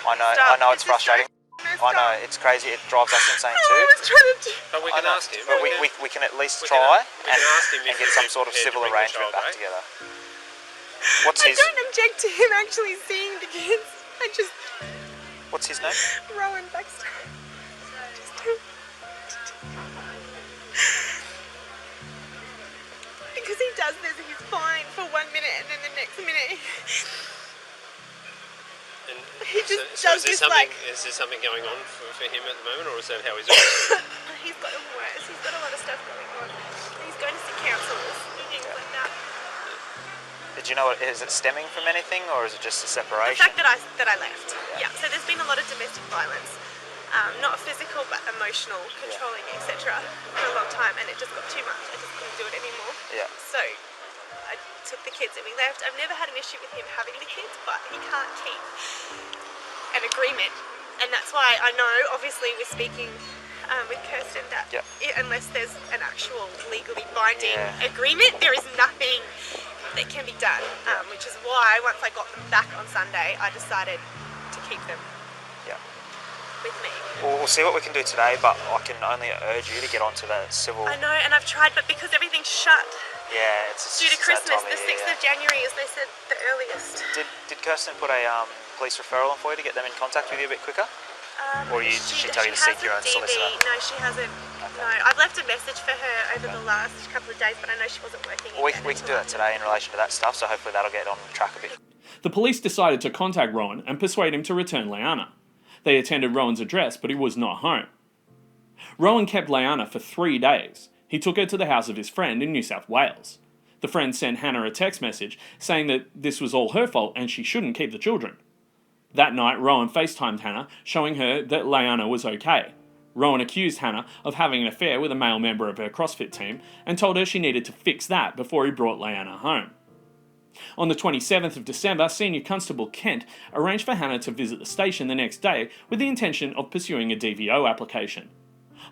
H: I know it's frustrating. I know, it's crazy, it drives us insane too.
F: I was trying to do...
G: But we can ask him.
H: But we can at least
G: We
H: try
G: can ask him
H: and
G: if
H: get
G: he's
H: some sort of
G: prepared to
H: civil
G: bring the
H: arrangement
G: child
H: back
G: back.
H: together. What's
F: I
H: his
F: don't object to him actually seeing the kids.
H: What's his name?
F: Rowan Baxter. Because he does this, he's fine for 1 minute and then the next minute
G: And
F: he just
G: so
F: does
G: is
F: this
G: there
F: like...
G: something going on for him at the moment, or is that how he's always
F: He's got worse, he's got a lot of stuff going on. He's going to see counsellors and things like that.
H: Did you know, is it stemming from anything, or is it just a
F: The
H: separation?
F: fact that I left. Yeah. So there's been a lot of domestic violence, not physical but emotional, controlling, etc. for a long time, and it just got too much. I just couldn't do it anymore.
H: Yeah.
F: So I took the kids and we left. I've never had an issue with him having the kids, but he can't keep an agreement, and that's why I know. Obviously, we're speaking with Kirsten that unless there's an actual legally binding agreement, there is nothing that can be done, which is why once I got them back on Sunday, I decided to keep them with me.
H: We'll see what we can do today, but I can only urge you to get onto the civil...
F: I know, and I've tried, but because everything's shut
H: it's
F: due to
H: that
F: Christmas,
H: time of
F: the
H: year,
F: 6th of January is, they said, the earliest.
H: Did Kirsten put a police referral in for you to get them in contact with you a bit quicker? Or did she tell you to seek your own
F: hasn't
H: solicitor?
F: No, she hasn't. No, I've left a message for her over the last couple of days, but I know she wasn't working.
H: Well, we can do that today in relation to that stuff, so hopefully that'll get on track a bit.
A: The police decided to contact Rowan and persuade him to return Leanna. They attended Rowan's address, but he was not home. Rowan kept Leanna for 3 days. He took her to the house of his friend in New South Wales. The friend sent Hannah a text message saying that this was all her fault and she shouldn't keep the children. That night, Rowan FaceTimed Hannah, showing her that Leanna was okay. Rowan accused Hannah of having an affair with a male member of her CrossFit team and told her she needed to fix that before he brought Leanna home. On the 27th of December, Senior Constable Kent arranged for Hannah to visit the station the next day with the intention of pursuing a DVO application.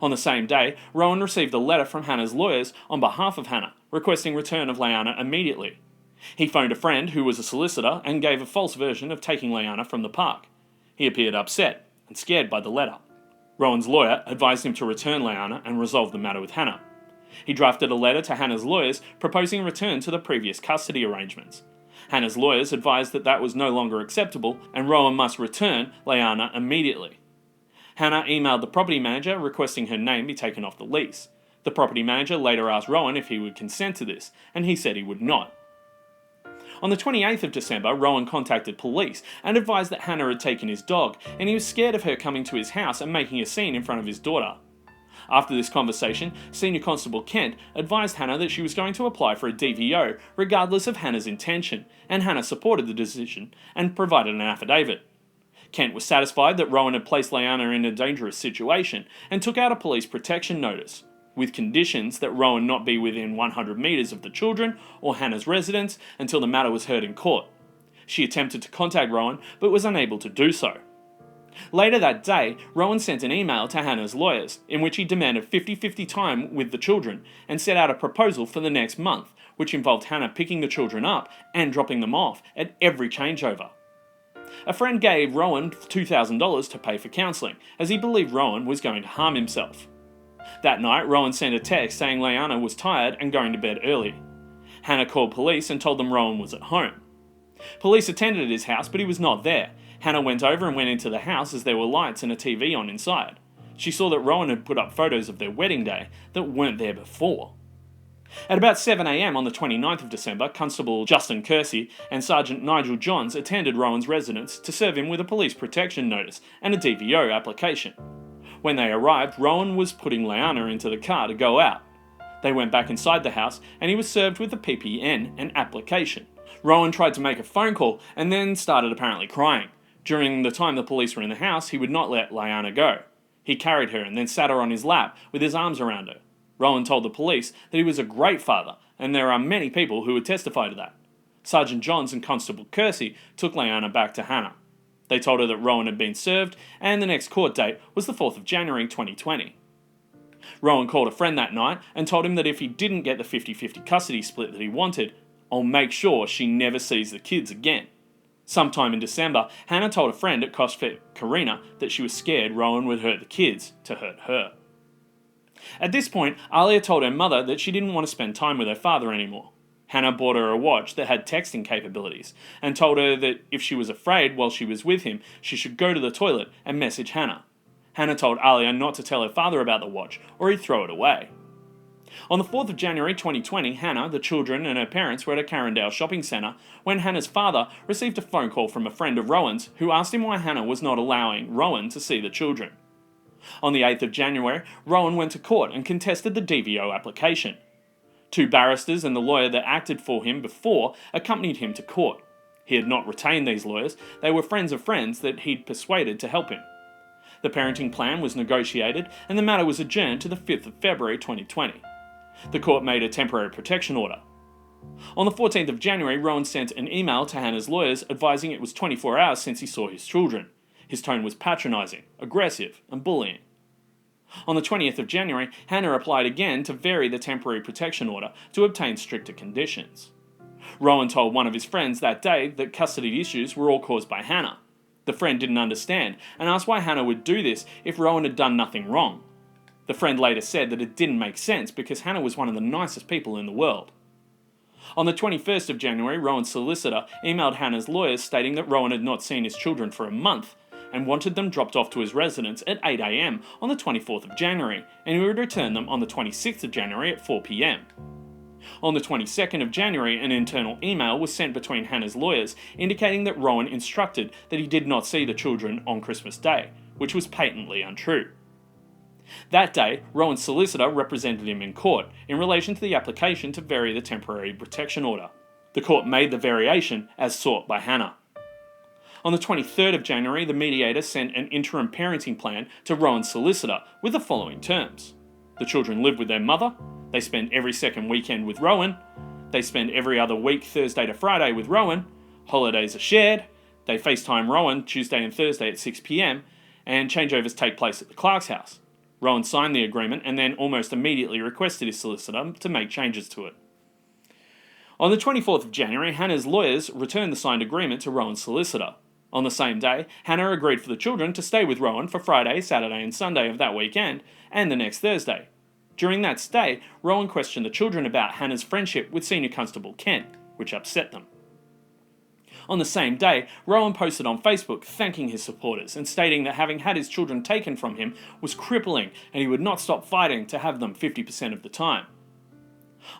A: On the same day, Rowan received a letter from Hannah's lawyers on behalf of Hannah, requesting return of Leanna immediately. He phoned a friend who was a solicitor and gave a false version of taking Leanna from the park. He appeared upset and scared by the letter. Rowan's lawyer advised him to return Leanna and resolve the matter with Hannah. He drafted a letter to Hannah's lawyers proposing return to the previous custody arrangements. Hannah's lawyers advised that that was no longer acceptable and Rowan must return Leanna immediately. Hannah emailed the property manager requesting her name be taken off the lease. The property manager later asked Rowan if he would consent to this, and he said he would not. On the 28th of December, Rowan contacted police and advised that Hannah had taken his dog, and he was scared of her coming to his house and making a scene in front of his daughter. After this conversation, Senior Constable Kent advised Hannah that she was going to apply for a DVO regardless of Hannah's intention, and Hannah supported the decision and provided an affidavit. Kent was satisfied that Rowan had placed Leanna in a dangerous situation and took out a police protection notice, with conditions that Rowan not be within 100 metres of the children or Hannah's residence until the matter was heard in court. She attempted to contact Rowan but was unable to do so. Later that day, Rowan sent an email to Hannah's lawyers in which he demanded 50-50 time with the children and set out a proposal for the next month, which involved Hannah picking the children up and dropping them off at every changeover. A friend gave Rowan $2,000 to pay for counselling, as he believed Rowan was going to harm himself. That night, Rowan sent a text saying Leanna was tired and going to bed early. Hannah called police and told them Rowan was at home. Police attended his house, but he was not there. Hannah went over and went into the house as there were lights and a TV on inside. She saw that Rowan had put up photos of their wedding day that weren't there before. At about 7 a.m. on the 29th of December, Constable Justin Kersey and Sergeant Nigel Johns attended Rowan's residence to serve him with a police protection notice and a DVO application. When they arrived, Rowan was putting Leanna into the car to go out. They went back inside the house and he was served with a PPN and application. Rowan tried to make a phone call and then started apparently crying. During the time the police were in the house, he would not let Leanna go. He carried her and then sat her on his lap with his arms around her. Rowan told the police that he was a great father, and there are many people who would testify to that. Sergeant Johns and Constable Kersey took Leanna back to Hannah. They told her that Rowan had been served, and the next court date was the 4th of January 2020. Rowan called a friend that night and told him that if he didn't get the 50-50 custody split that he wanted, I'll make sure she never sees the kids again. Sometime in December, Hannah told a friend at CrossFit Karina that she was scared Rowan would hurt the kids to hurt her. At this point, Alia told her mother that she didn't want to spend time with her father anymore. Hannah bought her a watch that had texting capabilities and told her that if she was afraid while she was with him, she should go to the toilet and message Hannah. Hannah told Alia not to tell her father about the watch or he'd throw it away. On the 4th of January 2020, Hannah, the children and her parents were at a Carindale shopping centre when Hannah's father received a phone call from a friend of Rowan's who asked him why Hannah was not allowing Rowan to see the children. On the 8th of January, Rowan went to court and contested the DVO application. 2 barristers and the lawyer that acted for him before accompanied him to court. He had not retained these lawyers, they were friends of friends that he'd persuaded to help him. The parenting plan was negotiated and the matter was adjourned to the 5th of February 2020. The court made a temporary protection order. On the 14th of January, Rowan sent an email to Hannah's lawyers advising it was 24 hours since he saw his children. His tone was patronising, aggressive, and bullying. On the 20th of January, Hannah applied again to vary the temporary protection order to obtain stricter conditions. Rowan told one of his friends that day that custody issues were all caused by Hannah. The friend didn't understand and asked why Hannah would do this if Rowan had done nothing wrong. The friend later said that it didn't make sense because Hannah was one of the nicest people in the world. On the 21st of January, Rowan's solicitor emailed Hannah's lawyers stating that Rowan had not seen his children for a month and wanted them dropped off to his residence at 8 a.m. on the 24th of January, and he would return them on the 26th of January at 4 p.m. On the 22nd of January, an internal email was sent between Hannah's lawyers indicating that Rowan instructed that he did not see the children on Christmas Day, which was patently untrue. That day, Rowan's solicitor represented him in court in relation to the application to vary the temporary protection order. The court made the variation as sought by Hannah. On the 23rd of January, the mediator sent an interim parenting plan to Rowan's solicitor with the following terms. The children live with their mother, they spend every second weekend with Rowan, they spend every other week Thursday to Friday with Rowan, holidays are shared, they FaceTime Rowan Tuesday and Thursday at 6 p.m, and changeovers take place at the Clark's house. Rowan signed the agreement and then almost immediately requested his solicitor to make changes to it. On the 24th of January, Hannah's lawyers returned the signed agreement to Rowan's solicitor. On the same day, Hannah agreed for the children to stay with Rowan for Friday, Saturday and Sunday of that weekend, and the next Thursday. During that stay, Rowan questioned the children about Hannah's friendship with Senior Constable Kent, which upset them. On the same day, Rowan posted on Facebook thanking his supporters and stating that having had his children taken from him was crippling and he would not stop fighting to have them 50% of the time.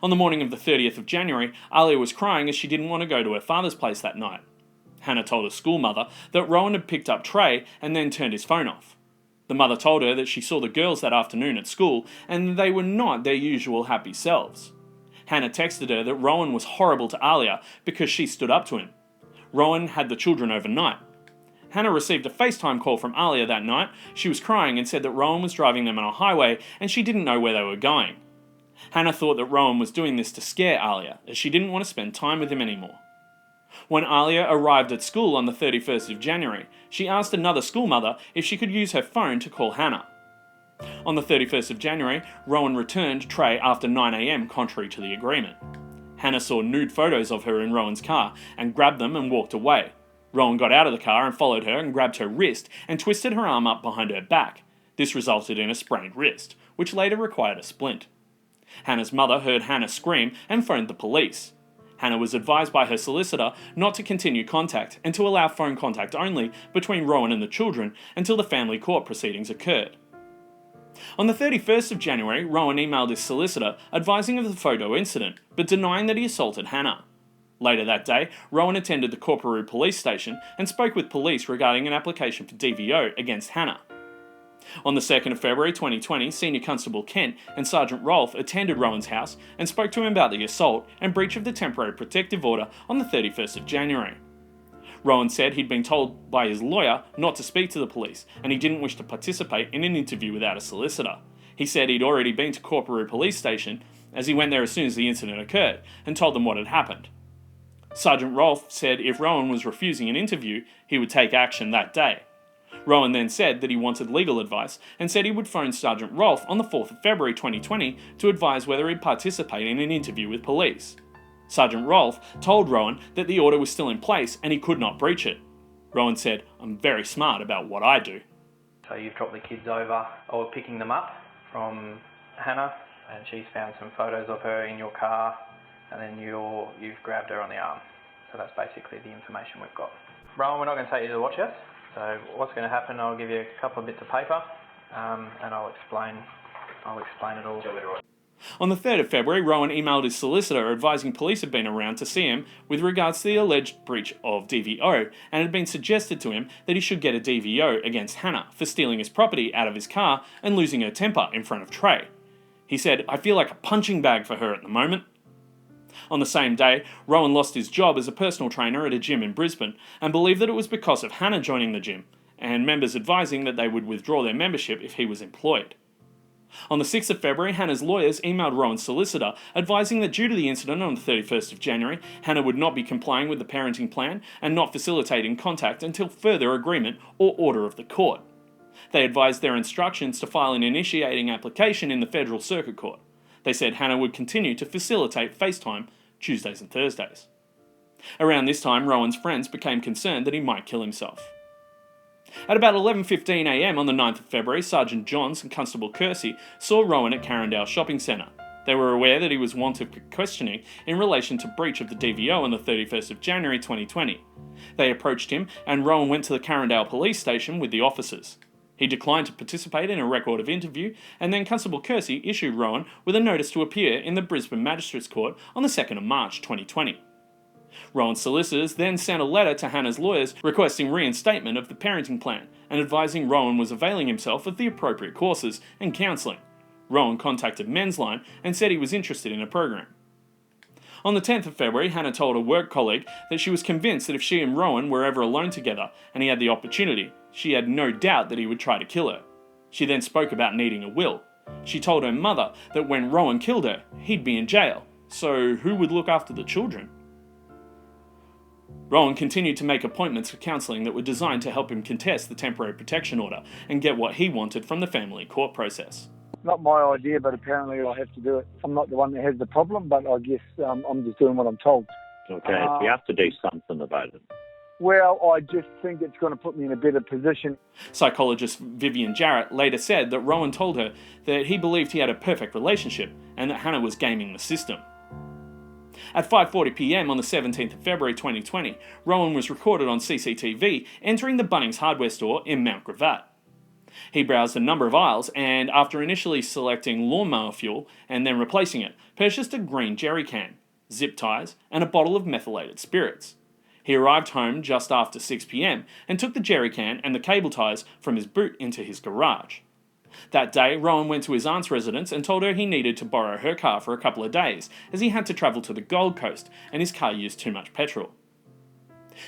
A: On the morning of the 30th of January, Alia was crying as she didn't want to go to her father's place that night. Hannah told her school mother that Rowan had picked up Trey and then turned his phone off. The mother told her that she saw the girls that afternoon at school and they were not their usual happy selves. Hannah texted her that Rowan was horrible to Alia because she stood up to him. Rowan had the children overnight. Hannah received a FaceTime call from Alia that night. She was crying and said that Rowan was driving them on a highway and she didn't know where they were going. Hannah thought that Rowan was doing this to scare Alia as she didn't want to spend time with him anymore. When Alia arrived at school on the 31st of January, she asked another school mother if she could use her phone to call Hannah. On the 31st of January, Rowan returned Trey after 9 a.m. contrary to the agreement. Hannah saw nude photos of her in Rowan's car and grabbed them and walked away. Rowan got out of the car and followed her and grabbed her wrist and twisted her arm up behind her back. This resulted in a sprained wrist, which later required a splint. Hannah's mother heard Hannah scream and phoned the police. Hannah was advised by her solicitor not to continue contact and to allow phone contact only between Rowan and the children until the family court proceedings occurred. On the 31st of January, Rowan emailed his solicitor advising of the photo incident, but denying that he assaulted Hannah. Later that day, Rowan attended the Coorparoo police station and spoke with police regarding an application for DVO against Hannah. On the 2nd of February 2020, Senior Constable Kent and Sergeant Rolfe attended Rowan's house and spoke to him about the assault and breach of the temporary protective order on the 31st of January. Rowan said he'd been told by his lawyer not to speak to the police and he didn't wish to participate in an interview without a solicitor. He said he'd already been to Coorparoo police station as he went there as soon as the incident occurred and told them what had happened. Sergeant Rolfe said if Rowan was refusing an interview, he would take action that day. Rowan then said that he wanted legal advice and said he would phone Sergeant Rolfe on the 4th of February 2020 to advise whether he'd participate in an interview with police. Sergeant Rolfe told Rowan that the order was still in place and he could not breach it. Rowan said, "I'm very smart about what I do."
I: So you've dropped the kids over, or picking them up from Hannah, and she's found some photos of her in your car, and then you've grabbed her on the arm. So that's basically the information we've got. Rowan, we're not going to take you to the watch house. So what's going to happen, I'll give you a couple of bits of paper, and I'll explain it all.
A: On the 3rd of February, Rowan emailed his solicitor advising police had been around to see him with regards to the alleged breach of DVO, and had been suggested to him that he should get a DVO against Hannah for stealing his property out of his car and losing her temper in front of Trey. He said, "I feel like a punching bag for her at the moment." On the same day, Rowan lost his job as a personal trainer at a gym in Brisbane and believed that it was because of Hannah joining the gym, and members advising that they would withdraw their membership if he was employed. On the 6th of February, Hannah's lawyers emailed Rowan's solicitor advising that due to the incident on the 31st of January, Hannah would not be complying with the parenting plan and not facilitating contact until further agreement or order of the court. They advised their instructions to file an initiating application in the Federal Circuit Court. They said Hannah would continue to facilitate FaceTime Tuesdays and Thursdays. Around this time, Rowan's friends became concerned that he might kill himself. At about 11:15 a.m. on the 9th of February, Sergeant Johns and Constable Kersey saw Rowan at Carindale Shopping Centre. They were aware that he was wanted for questioning in relation to breach of the DVO on the 31st of January 2020. They approached him and Rowan went to the Carindale police station with the officers. He declined to participate in a record of interview, and then Constable Kersey issued Rowan with a notice to appear in the Brisbane Magistrates Court on the 2nd of March 2020. Rowan's solicitors then sent a letter to Hannah's lawyers requesting reinstatement of the parenting plan and advising Rowan was availing himself of the appropriate courses and counselling. Rowan contacted Men's Line and said he was interested in a program. On the 10th of February, Hannah told a work colleague that she was convinced that if she and Rowan were ever alone together and he had the opportunity, she had no doubt that he would try to kill her. She then spoke about needing a will. She told her mother that when Rowan killed her, he'd be in jail, so who would look after the children? Rowan continued to make appointments for counselling that were designed to help him contest the temporary protection order and get what he wanted from the family court process.
D: Not my idea, but apparently I have to do it. I'm not the one that has the problem, but I guess I'm just doing what I'm told.
J: Okay, you have to do something about it.
D: Well, I just think it's going to put me in a better position.
A: Psychologist Vivian Jarrett later said that Rowan told her that he believed he had a perfect relationship and that Hannah was gaming the system. At 5:40 p.m. on the 17th of February 2020, Rowan was recorded on CCTV entering the Bunnings hardware store in Mount Gravatt. He browsed a number of aisles and, after initially selecting lawnmower fuel and then replacing it, purchased a green jerry can, zip ties, and a bottle of methylated spirits. He arrived home just after 6 p.m. and took the jerry can and the cable ties from his boot into his garage. That day, Rowan went to his aunt's residence and told her he needed to borrow her car for a couple of days as he had to travel to the Gold Coast and his car used too much petrol.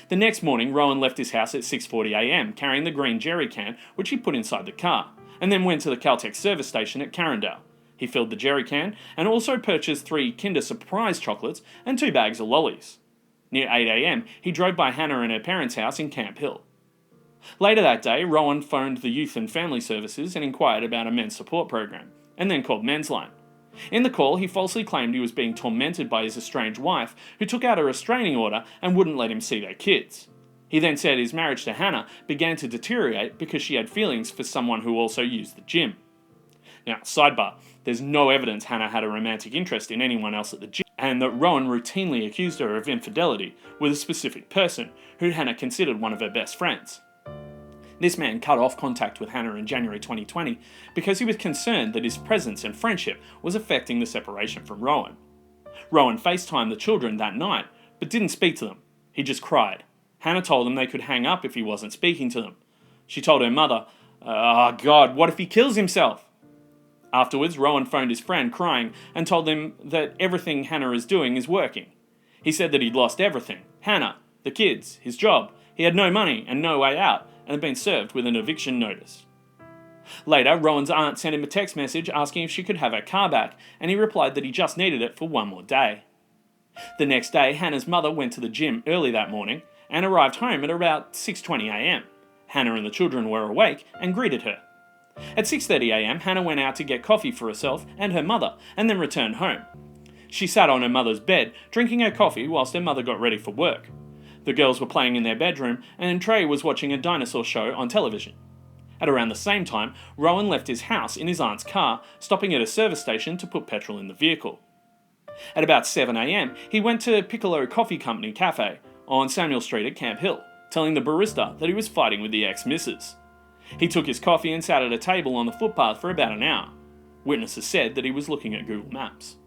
A: The next morning, Rowan left his house at 6:40 a.m. carrying the green jerry can, which he put inside the car, and then went to the Caltex service station at Carindale. He filled the jerry can and also purchased 3 Kinder Surprise chocolates and 2 bags of lollies. Near 8 a.m, he drove by Hannah and her parents' house in Camp Hill. Later that day, Rowan phoned the Youth and Family Services and inquired about a men's support program, and then called Men's Line. In the call, he falsely claimed he was being tormented by his estranged wife, who took out a restraining order and wouldn't let him see their kids. He then said his marriage to Hannah began to deteriorate because she had feelings for someone who also used the gym. Now, sidebar, there's no evidence Hannah had a romantic interest in anyone else at the gym. and that Rowan routinely accused her of infidelity with a specific person who Hannah considered one of her best friends. This man cut off contact with Hannah in January 2020 because he was concerned that his presence and friendship was affecting the separation from Rowan. Rowan FaceTimed the children that night, but didn't speak to them. He just cried. Hannah told them they could hang up if he wasn't speaking to them. She told her mother, "Oh God, what if he kills himself?" Afterwards, Rowan phoned his friend crying and told him that everything Hannah is doing is working. He said that he'd lost everything: Hannah, the kids, his job. He had no money and no way out, and had been served with an eviction notice. Later, Rowan's aunt sent him a text message asking if she could have her car back, and he replied that he just needed it for one more day. The next day, Hannah's mother went to the gym early that morning and arrived home at about 6:20 a.m. Hannah and the children were awake and greeted her. At 6:30 a.m, Hannah went out to get coffee for herself and her mother, and then returned home. She sat on her mother's bed, drinking her coffee whilst her mother got ready for work. The girls were playing in their bedroom, and Trey was watching a dinosaur show on television. At around the same time, Rowan left his house in his aunt's car, stopping at a service station to put petrol in the vehicle. At about 7 a.m, he went to Piccolo Coffee Company Cafe on Samuel Street at Camp Hill, telling the barista that he was fighting with the ex-missus. He took his coffee and sat at a table on the footpath for about an hour. Witnesses said that he was looking at Google Maps.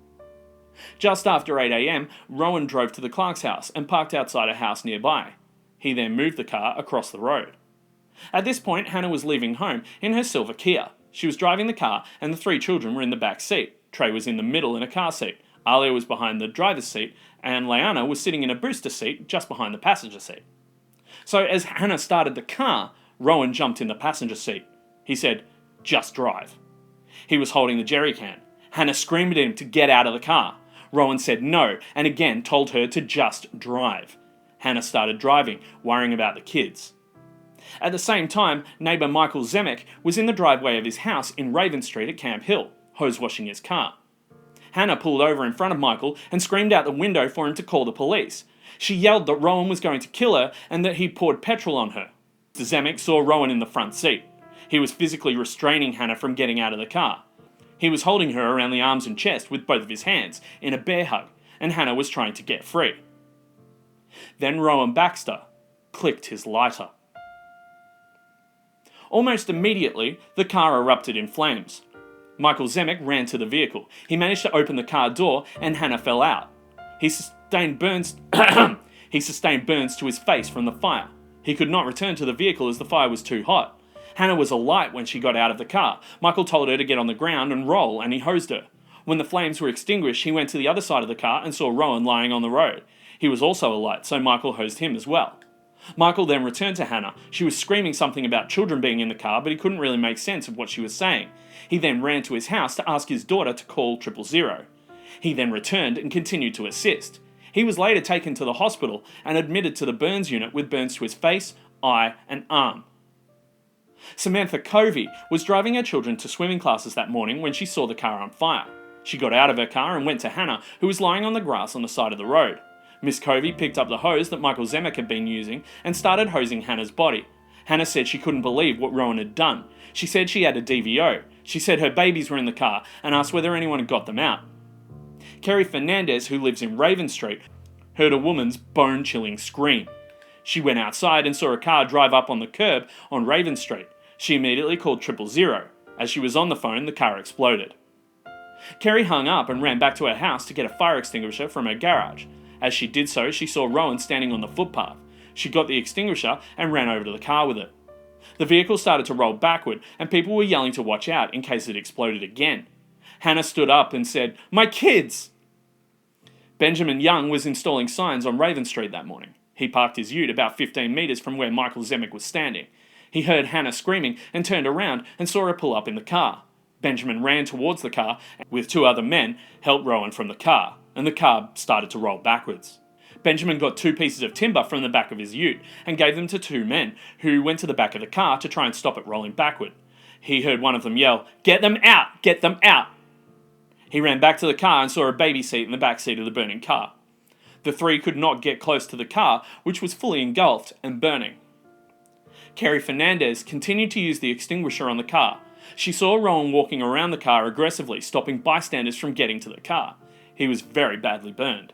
A: Just after 8 a.m, Rowan drove to the Clark's house and parked outside a house nearby. He then moved the car across the road. At this point, Hannah was leaving home in her silver Kia. She was driving the car and the 3 children were in the back seat. Trey was in the middle in a car seat. Alia was behind the driver's seat, and Leanna was sitting in a booster seat just behind the passenger seat. So as Hannah started the car, Rowan jumped in the passenger seat. He said, "Just drive." He was holding the jerry can. Hannah screamed at him to get out of the car. Rowan said no, and again told her to just drive. Hannah started driving, worrying about the kids. At the same time, neighbour Michael Zemek was in the driveway of his house in Raven Street at Camp Hill, hose washing his car. Hannah pulled over in front of Michael and screamed out the window for him to call the police. She yelled that Rowan was going to kill her and that he poured petrol on her. Zemek saw Rowan in the front seat. He was physically restraining Hannah from getting out of the car. He was holding her around the arms and chest with both of his hands in a bear hug, and Hannah was trying to get free. Then Rowan Baxter clicked his lighter. Almost immediately, the car erupted in flames. Michael Zemek ran to the vehicle. He managed to open the car door and Hannah fell out. He sustained burns to his face from the fire. He could not return to the vehicle as the fire was too hot. Hannah was alight when she got out of the car. Michael told her to get on the ground and roll, and he hosed her. When the flames were extinguished, he went to the other side of the car and saw Rowan lying on the road. He was also alight, so Michael hosed him as well. Michael then returned to Hannah. She was screaming something about children being in the car, but he couldn't really make sense of what she was saying. He then ran to his house to ask his daughter to call 000. He then returned and continued to assist. He was later taken to the hospital and admitted to the burns unit with burns to his face, eye, and arm. Samantha Covey was driving her children to swimming classes that morning when she saw the car on fire. She got out of her car and went to Hannah, who was lying on the grass on the side of the road. Miss Covey picked up the hose that Michael Zemek had been using and started hosing Hannah's body. Hannah said she couldn't believe what Rowan had done. She said she had a DVO. She said her babies were in the car and asked whether anyone had got them out. Kerry Fernandez, who lives in Raven Street, heard a woman's bone-chilling scream. She went outside and saw a car drive up on the curb on Raven Street. She immediately called 000. As she was on the phone, the car exploded. Kerry hung up and ran back to her house to get a fire extinguisher from her garage. As she did so, she saw Rowan standing on the footpath. She got the extinguisher and ran over to the car with it. The vehicle started to roll backward, and people were yelling to watch out in case it exploded again. Hannah stood up and said, "My kids!" Benjamin Young was installing signs on Raven Street that morning. He parked his ute about 15 metres from where Michael Zemek was standing. He heard Hannah screaming and turned around and saw her pull up in the car. Benjamin ran towards the car and with 2 other men helped Rowan from the car, and the car started to roll backwards. Benjamin got 2 pieces of timber from the back of his ute and gave them to 2 men who went to the back of the car to try and stop it rolling backward. He heard one of them yell, "Get them out! Get them out!" He ran back to the car and saw a baby seat in the back seat of the burning car. The 3 could not get close to the car, which was fully engulfed and burning. Kerry Fernandez continued to use the extinguisher on the car. She saw Rowan walking around the car aggressively, stopping bystanders from getting to the car. He was very badly burned.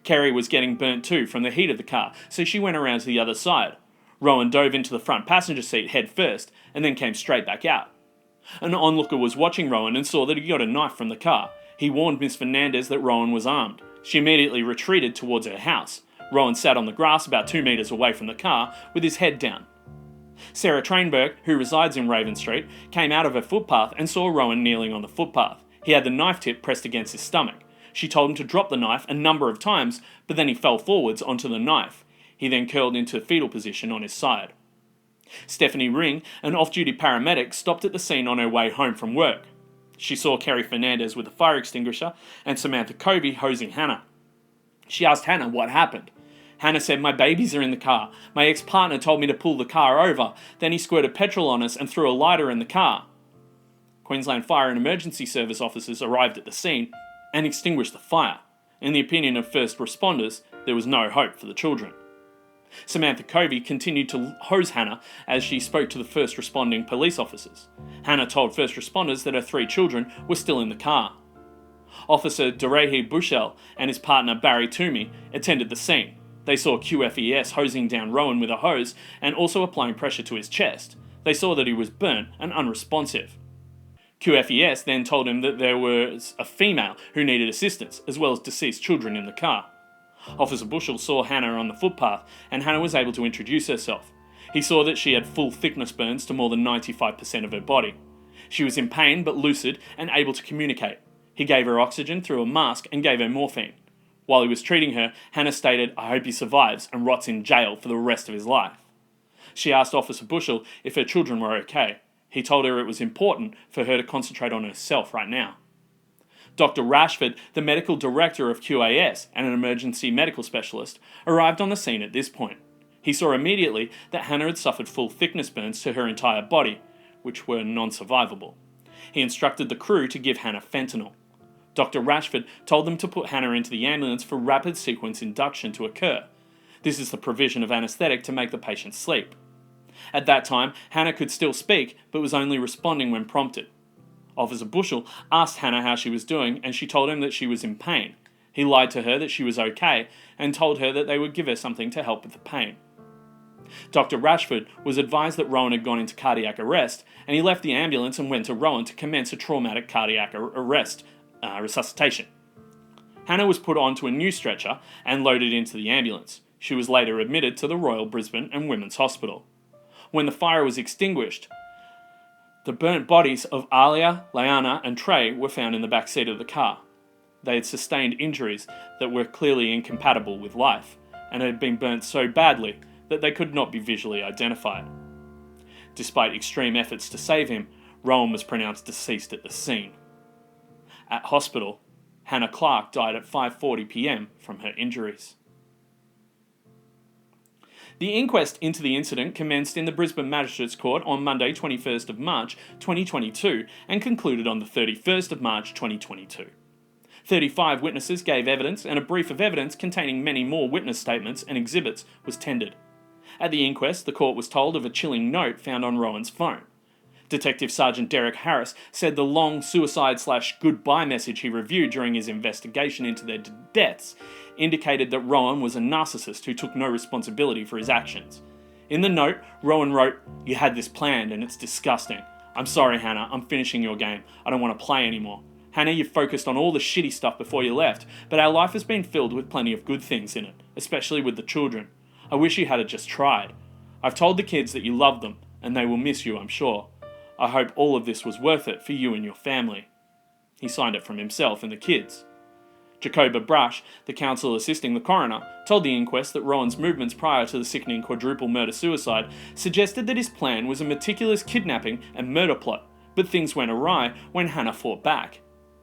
A: Kerry was getting burnt too from the heat of the car, so she went around to the other side. Rowan dove into the front passenger seat head first and then came straight back out. An onlooker was watching Rowan and saw that he got a knife from the car. He warned Miss Fernandez that Rowan was armed. She immediately retreated towards her house. Rowan sat on the grass about 2 metres away from the car with his head down. Sarah Trainberg, who resides in Raven Street, came out of her footpath and saw Rowan kneeling on the footpath. He had the knife tip pressed against his stomach. She told him to drop the knife a number of times, but then he fell forwards onto the knife. He then curled into fetal position on his side. Stephanie Ring, an off-duty paramedic, stopped at the scene on her way home from work. She saw Kerry Fernandez with a fire extinguisher and Samantha Covey hosing Hannah. She asked Hannah what happened. Hannah said, "My babies are in the car. My ex-partner told me to pull the car over. Then he squirted petrol on us and threw a lighter in the car." Queensland Fire and Emergency Service officers arrived at the scene and extinguished the fire. In the opinion of first responders, there was no hope for the children. Samantha Covey continued to hose Hannah as she spoke to the first responding police officers. Hannah told first responders that her 3 children were still in the car. Officer Derehi Bushell and his partner Barry Toomey attended the scene. They saw QFES hosing down Rowan with a hose and also applying pressure to his chest. They saw that he was burnt and unresponsive. QFES then told him that there was a female who needed assistance, as well as deceased children in the car. Officer Bushell saw Hannah on the footpath, and Hannah was able to introduce herself. He saw that she had full thickness burns to more than 95% of her body. She was in pain but lucid and able to communicate. He gave her oxygen through a mask and gave her morphine. While he was treating her, Hannah stated, "I hope he survives and rots in jail for the rest of his life." She asked Officer Bushell if her children were okay. He told her it was important for her to concentrate on herself right now. Dr. Rashford, the medical director of QAS and an emergency medical specialist, arrived on the scene at this point. He saw immediately that Hannah had suffered full thickness burns to her entire body, which were non-survivable. He instructed the crew to give Hannah fentanyl. Dr. Rashford told them to put Hannah into the ambulance for rapid sequence induction to occur. This is the provision of anaesthetic to make the patient sleep. At that time, Hannah could still speak, but was only responding when prompted. Officer Bushell asked Hannah how she was doing, and she told him that she was in pain. He lied to her that she was okay, and told her that they would give her something to help with the pain. Dr. Rashford was advised that Rowan had gone into cardiac arrest, and he left the ambulance and went to Rowan to commence a traumatic cardiac arrest resuscitation. Hannah was put onto a new stretcher and loaded into the ambulance. She was later admitted to the Royal Brisbane and Women's Hospital. When the fire was extinguished, the burnt bodies of Alia, Leanna and Trey were found in the back seat of the car. They had sustained injuries that were clearly incompatible with life, and had been burnt so badly that they could not be visually identified. Despite extreme efforts to save him, Rowan was pronounced deceased at the scene. At hospital, Hannah Clark died at 5:40 p.m. from her injuries. The inquest into the incident commenced in the Brisbane Magistrates Court on Monday 21st of March 2022 and concluded on the 31st of March 2022. 35 witnesses gave evidence, and a brief of evidence containing many more witness statements and exhibits was tendered. At the inquest, the court was told of a chilling note found on Rowan's phone. Detective Sergeant Derek Harris said the long suicide/goodbye message he reviewed during his investigation into their deaths indicated that Rowan was a narcissist who took no responsibility for his actions. In the note, Rowan wrote, "You had this planned and it's disgusting. I'm sorry, Hannah, I'm finishing your game. I don't want to play anymore. Hannah, you focused on all the shitty stuff before you left, but our life has been filled with plenty of good things in it, especially with the children. I wish you had just tried. I've told the kids that you love them, and they will miss you, I'm sure. I hope all of this was worth it for you and your family." He signed it from himself and the kids. Jacoba Brush, the counsel assisting the coroner, told the inquest that Rowan's movements prior to the sickening quadruple murder-suicide suggested that his plan was a meticulous kidnapping and murder plot, but things went awry when Hannah fought back.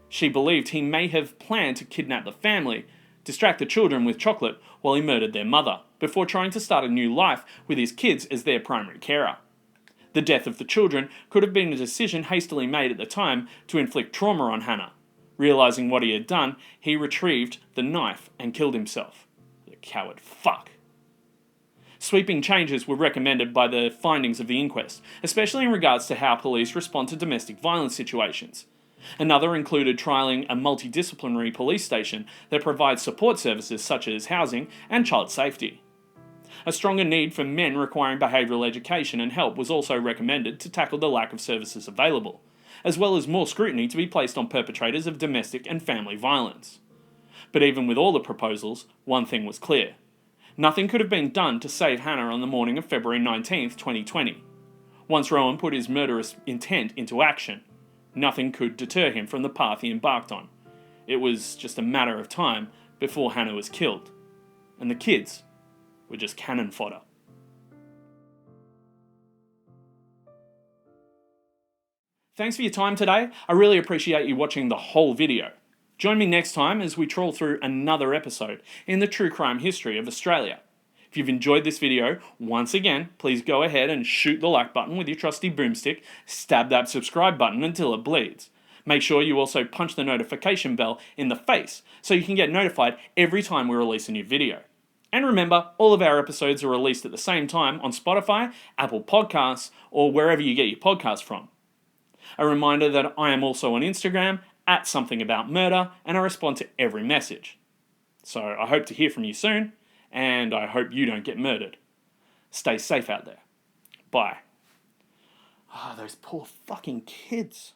A: She believed he may have planned to kidnap the family, distract the children with chocolate while he murdered their mother, before trying to start a new life with his kids as their primary carer. The death of the children could have been a decision hastily made at the time to inflict trauma on Hannah. Realising what he had done, he retrieved the knife and killed himself. The coward fuck. Sweeping changes were recommended by the findings of the inquest, especially in regards to how police respond to domestic violence situations. Another included trialling a multidisciplinary police station that provides support services such as housing and child safety. A stronger need for men requiring behavioural education and help was also recommended to tackle the lack of services available, as well as more scrutiny to be placed on perpetrators of domestic and family violence. But even with all the proposals, one thing was clear. Nothing could have been done to save Hannah on the morning of February 19th, 2020. Once Rowan put his murderous intent into action, nothing could deter him from the path he embarked on. It was just a matter of time before Hannah was killed. And the kids were just cannon fodder. Thanks for your time today. I really appreciate you watching the whole video. Join me next time as we trawl through another episode in the true crime history of Australia. If you've enjoyed this video, once again, please go ahead and shoot the like button with your trusty boomstick, stab that subscribe button until it bleeds. Make sure you also punch the notification bell in the face so you can get notified every time we release a new video. And remember, all of our episodes are released at the same time on Spotify, Apple Podcasts, or wherever you get your podcasts from. A reminder that I am also on Instagram, @somethingaboutmurder, and I respond to every message. So I hope to hear from you soon, and I hope you don't get murdered. Stay safe out there. Bye. Those poor fucking kids.